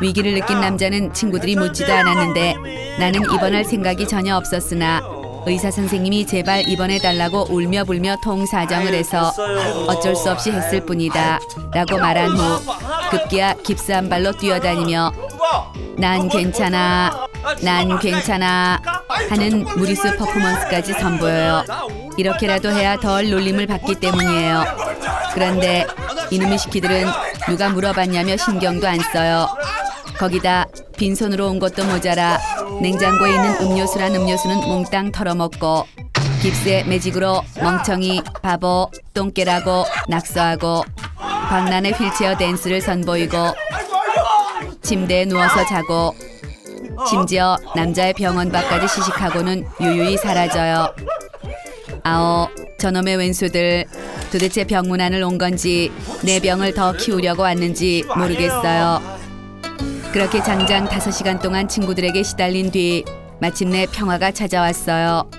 S1: 위기를 느낀 남자는 친구들이 묻지도 않았는데 나는 입원할 생각이 전혀 없었으나 의사 선생님이 제발 입원해달라고 울며 불며 통사정을 해서 어쩔 수 없이 했을 뿐이다 라고 말한 후 급기야 깁스한 발로 뛰어다니며 난 괜찮아, 난 괜찮아 하는 무리수 퍼포먼스까지 선보여요. 이렇게라도 해야 덜 놀림을 받기 때문이에요. 그런데 이놈의 시키들은 누가 물어봤냐며 신경도 안 써요. 거기다 빈손으로 온 것도 모자라 냉장고에 있는 음료수란 음료수는 몽땅 털어먹고 깁스에 매직으로 멍청이, 바보, 똥개라고 낙서하고 광란의 휠체어 댄스를 선보이고 침대에 누워서 자고 심지어 남자의 병원 밖까지 시식하고는 유유히 사라져요. 아오, 저놈의 왼수들 도대체 병문안을 온 건지 내 병을 더 키우려고 왔는지 모르겠어요. 그렇게 장장 5시간 동안 친구들에게 시달린 뒤 마침내 평화가 찾아왔어요.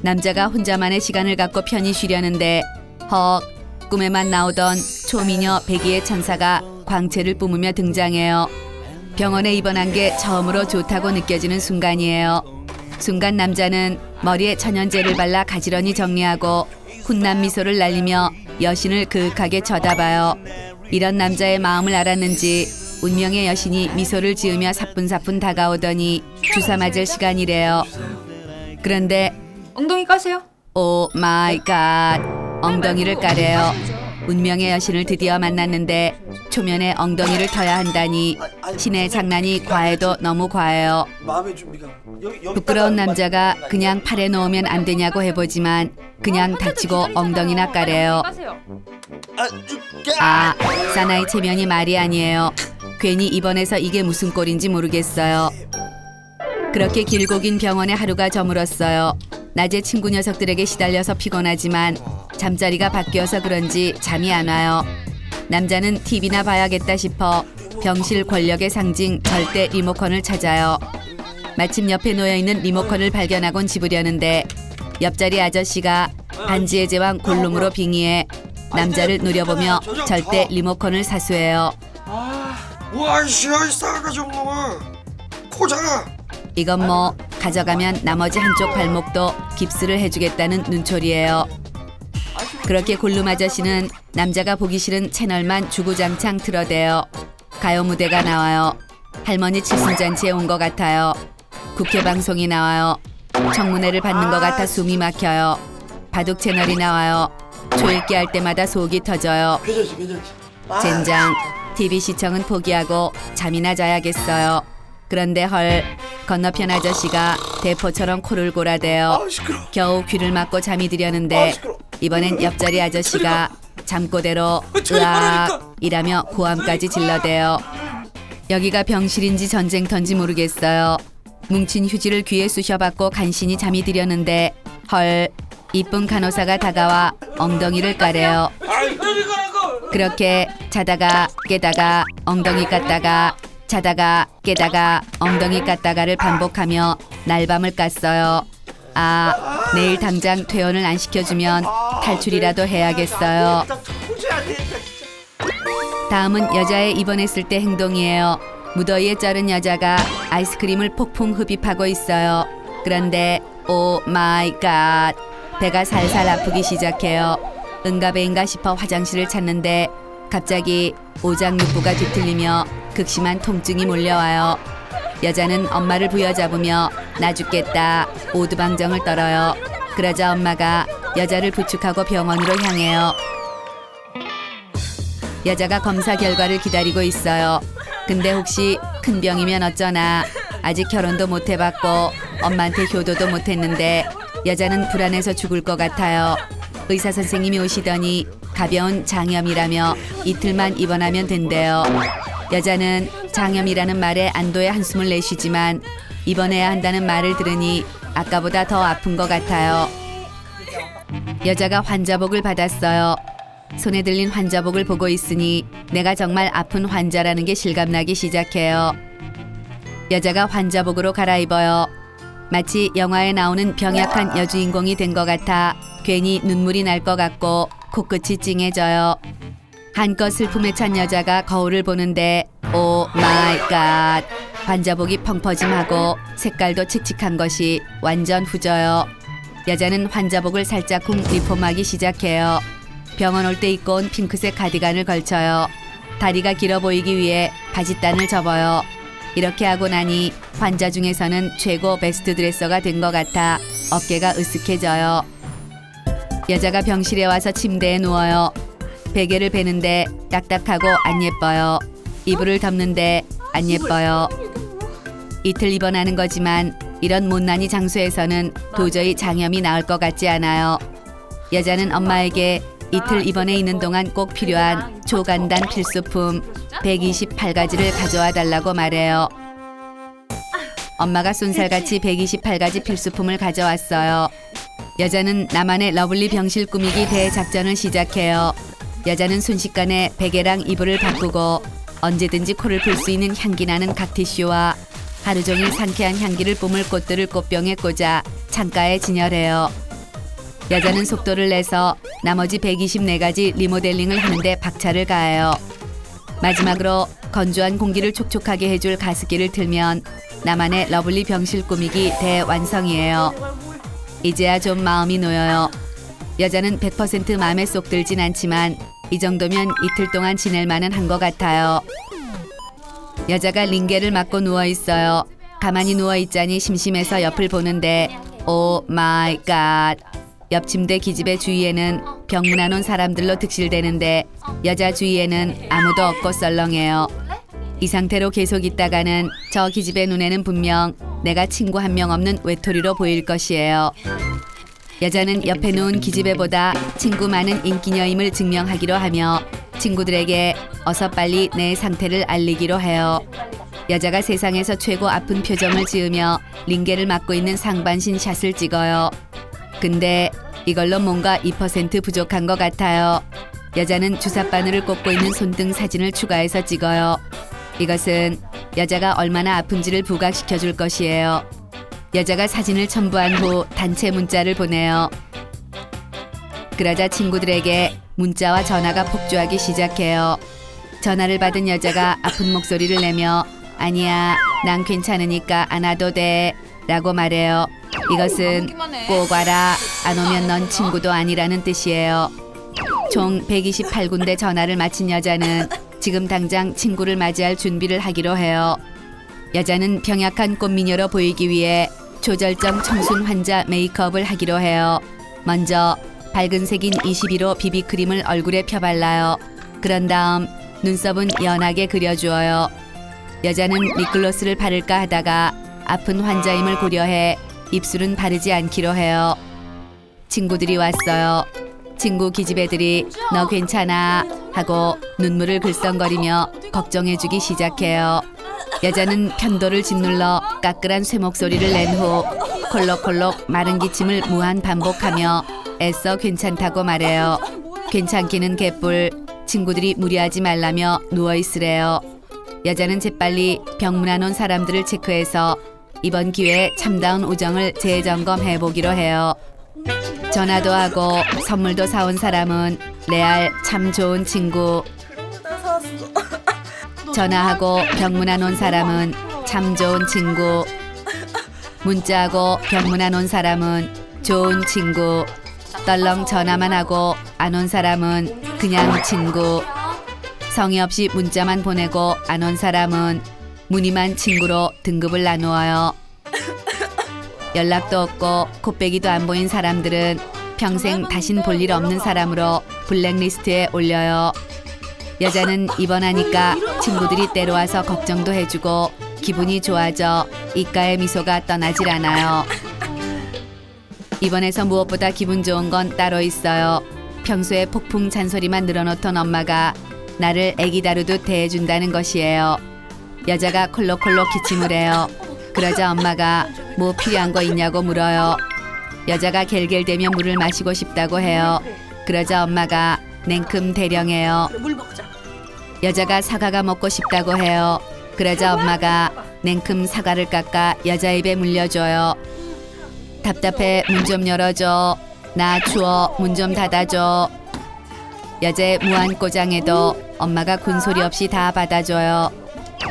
S1: 남자가 혼자만의 시간을 갖고 편히 쉬려는데 헉, 꿈에만 나오던 초미녀 백이의 천사가 광채를 뿜으며 등장해요. 병원에 입원한 게 처음으로 좋다고 느껴지는 순간이에요. 순간 남자는 머리에 천연제를 발라 가지런히 정리하고 훈남 미소를 날리며 여신을 그윽하게 쳐다봐요. 이런 남자의 마음을 알았는지 운명의 여신이 미소를 지으며 사뿐사뿐 다가오더니 주사 맞을 시간이래요. 그런데
S5: 엉덩이 까세요.
S1: 오 마이 갓, 엉덩이를 까래요. 운명의 여신을 드디어 만났는데 초면에 엉덩이를 터야 한다니 신의 장난이 과해도 너무 과해요.
S4: 마음의 준비가
S1: 부끄러운 남자가 그냥 팔에 놓으면 안 되냐고 해보지만 그냥 다치고 엉덩이나 까래요.
S5: 까세요.
S1: 아, 사나이 체면이 말이 아니에요. 괜히 입원해서 이게 무슨 꼴인지 모르겠어요. 그렇게 길고 긴 병원의 하루가 저물었어요. 낮에 친구 녀석들에게 시달려서 피곤하지만 잠자리가 바뀌어서 그런지 잠이 안 와요. 남자는 TV나 봐야겠다 싶어 병실 권력의 상징 절대 리모컨을 찾아요. 마침 옆에 놓여있는 리모컨을 발견하곤 집으려는데 옆자리 아저씨가 반지의 제왕 골룸으로 빙의해 남자를 노려보며 절대 리모컨을 사수해요.
S4: 와, 시야 싸가지 없는 놈아. 코자가.
S1: 이건 뭐 가져가면 나머지 한쪽 발목도 깁스를 해주겠다는 눈초리예요. 그렇게 골룸 아저씨는 남자가 보기 싫은 채널만 주구장창 틀어대요. 가요 무대가 나와요. 할머니 칠순잔치에 온 것 같아요. 국회 방송이 나와요. 청문회를 받는 것 같아 숨이 막혀요. 바둑 채널이 나와요. 초읽기 할 때마다 속이 터져요.
S4: 괜찮지.
S1: 젠장, TV 시청은 포기하고 잠이나 자야겠어요. 그런데 헐, 건너편 아저씨가 대포처럼 코를 골아대요.
S4: 시끄러.
S1: 겨우 귀를 막고 잠이 들려는데 이번엔 옆자리 아저씨가 잠꼬대로 으악 이라며 고함까지 질러대요. 여기가 병실인지 전쟁터인지 모르겠어요. 뭉친 휴지를 귀에 쑤셔받고 간신히 잠이 들려는데 헐, 이쁜 간호사가 다가와 엉덩이를 까래요. 그렇게 자다가 깨다가 엉덩이 깠다가 자다가 깨다가 엉덩이 깠다가를 반복하며 날밤을 깠어요. 아, 내일 당장 퇴원을 안 시켜주면 탈출이라도 해야겠어요. 다음은 여자의 입원했을 때 행동이에요. 무더위에 쩔은 여자가 아이스크림을 폭풍 흡입하고 있어요. 그런데 오 마이 갓, 배가 살살 아프기 시작해요. 응가배인가 싶어 화장실을 찾는데 갑자기 오장육부가 뒤틀리며 극심한 통증이 몰려와요. 여자는 엄마를 부여잡으며 나 죽겠다 오두방정을 떨어요. 그러자 엄마가 여자를 부축하고 병원으로 향해요. 여자가 검사 결과를 기다리고 있어요. 근데 혹시 큰 병이면 어쩌나. 아직 결혼도 못 해봤고 엄마한테 효도도 못 했는데 여자는 불안해서 죽을 것 같아요. 의사 선생님이 오시더니 가벼운 장염이라며 이틀만 입원하면 된대요. 여자는 장염이라는 말에 안도의 한숨을 내쉬지만 입원해야 한다는 말을 들으니 아까보다 더 아픈 것 같아요. 여자가 환자복을 받았어요. 손에 들린 환자복을 보고 있으니 내가 정말 아픈 환자라는 게 실감나기 시작해요. 여자가 환자복으로 갈아입어요. 마치 영화에 나오는 병약한 여주인공이 된 것 같아 괜히 눈물이 날 것 같고 코끝이 찡해져요. 한껏 슬픔에 찬 여자가 거울을 보는데 오 마이 갓, 환자복이 펑퍼짐하고 색깔도 칙칙한 것이 완전 후져요. 여자는 환자복을 살짝쿵 리폼하기 시작해요. 병원 올 때 입고 온 핑크색 가디건을 걸쳐요. 다리가 길어 보이기 위해 바짓단을 접어요. 이렇게 하고 나니 환자 중에서는 최고 베스트 드레서가 된 것 같아 어깨가 으쓱해져요. 여자가 병실에 와서 침대에 누워요. 베개를 베는데 딱딱하고 안 예뻐요. 이불을 덮는데 안 예뻐요. 이틀 입원하는 거지만 이런 못난이 장소에서는 도저히 장염이 나을 것 같지 않아요. 여자는 엄마에게 이틀 입원해 있는 동안 꼭 필요한 초간단 필수품 128가지를 가져와 달라고 말해요. 엄마가 쏜살같이 128가지 필수품을 가져왔어요. 여자는 나만의 러블리 병실 꾸미기 대작전을 시작해요. 여자는 순식간에 베개랑 이불을 바꾸고 언제든지 코를 풀 수 있는 향기 나는 각티슈와 하루 종일 상쾌한 향기를 뿜을 꽃들을 꽃병에 꽂아 창가에 진열해요. 여자는 속도를 내서 나머지 124가지 리모델링을 하는데 박차를 가해요. 마지막으로 건조한 공기를 촉촉하게 해줄 가습기를 틀면 나만의 러블리 병실 꾸미기 대완성이에요. 이제야 좀 마음이 놓여요. 여자는 100% 마음에 쏙 들진 않지만 이 정도면 이틀 동안 지낼 만은 한 것 같아요. 여자가 링게를 맞고 누워 있어요. 가만히 누워 있자니 심심해서 옆을 보는데 오 마이 갓. 옆 침대 기집애 주위에는 병문안 온 사람들로 득실대는데 여자 주위에는 아무도 없고 썰렁해요. 이 상태로 계속 있다가는 저 기집애 눈에는 분명 내가 친구 한 명 없는 외톨이로 보일 것이에요. 여자는 옆에 누운 기집애보다 친구 많은 인기녀임을 증명하기로 하며 친구들에게 어서 빨리 내 상태를 알리기로 해요. 여자가 세상에서 최고 아픈 표정을 지으며 링게를 맞고 있는 상반신 샷을 찍어요. 근데 이걸로 뭔가 2% 부족한 것 같아요. 여자는 주사바늘을 꽂고 있는 손등 사진을 추가해서 찍어요. 이것은 여자가 얼마나 아픈지를 부각시켜 줄 것이에요. 여자가 사진을 첨부한 후 단체 문자를 보내요. 그러자 친구들에게 문자와 전화가 폭주하기 시작해요. 전화를 받은 여자가 아픈 목소리를 내며 아니야, 난 괜찮으니까 안 와도 돼 라고 말해요. 이것은 꼭 와라, 안 오면 넌 친구도 아니라는 뜻이에요. 총 128군데 전화를 마친 여자는 지금 당장 친구를 맞이할 준비를 하기로 해요. 여자는 병약한 꽃미녀로 보이기 위해 초절정 청순 환자 메이크업을 하기로 해요. 먼저 밝은 색인 21호 비비크림을 얼굴에 펴발라요. 그런 다음 눈썹은 연하게 그려주어요. 여자는 립글로스를 바를까 하다가 아픈 환자임을 고려해 입술은 바르지 않기로 해요. 친구들이 왔어요. 친구 기집애들이 너 괜찮아 하고 눈물을 글썽거리며 걱정해주기 시작해요. 여자는 편도를 짓눌러 까끌한 쇠목소리를 낸 후 콜록콜록 마른 기침을 무한 반복하며 애써 괜찮다고 말해요. 괜찮기는 개뿔. 친구들이 무리하지 말라며 누워있으래요. 여자는 재빨리 병문안 온 사람들을 체크해서 이번 기회에 참다운 우정을 재점검해보기로 해요. 전화도 하고 선물도 사온 사람은 레알 참 좋은 친구. 전화하고 병문안 온 사람은 참 좋은 친구. 문자하고 병문안 온 사람은 좋은 친구. 떨렁 전화만 하고 안 온 사람은 그냥 친구. 성의 없이 문자만 보내고 안 온 사람은 무늬만 친구로 등급을 나누어요. 연락도 없고 코빼기도 안 보인 사람들은 평생 다신 볼 일 없는 사람으로 블랙리스트에 올려요. 여자는 입원하니까 친구들이 때려와서 걱정도 해주고 기분이 좋아져 입가의 미소가 떠나질 않아요. 입원해서 무엇보다 기분 좋은 건 따로 있어요. 평소에 폭풍 잔소리만 늘어놓던 엄마가 나를 애기 다루듯 대해준다는 것이에요. 여자가 콜록콜록 기침을 해요. 그러자 엄마가 뭐 필요한 거 있냐고 물어요. 여자가 겔겔대며 물을 마시고 싶다고 해요. 그러자 엄마가 냉큼 대령해요. 여자가 사과가 먹고 싶다고 해요. 그러자 엄마가 냉큼 사과를 깎아 여자 입에 물려줘요. 답답해, 문 좀 열어줘. 나 추워, 문 좀 닫아줘. 여자의 무한 꼬장에도 엄마가 군소리 없이 다 받아줘요.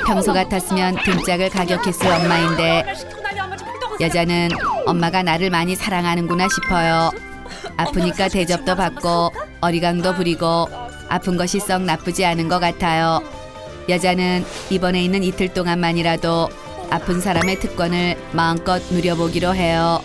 S1: 평소 같았으면 등짝을 가격했을 엄마인데 여자는 엄마가 나를 많이 사랑하는구나 싶어요. 아프니까 대접도 받고 어리광도 부리고 아픈 것이 썩 나쁘지 않은 것 같아요. 여자는 입원해 있는 이틀 동안만이라도 아픈 사람의 특권을 마음껏 누려보기로 해요.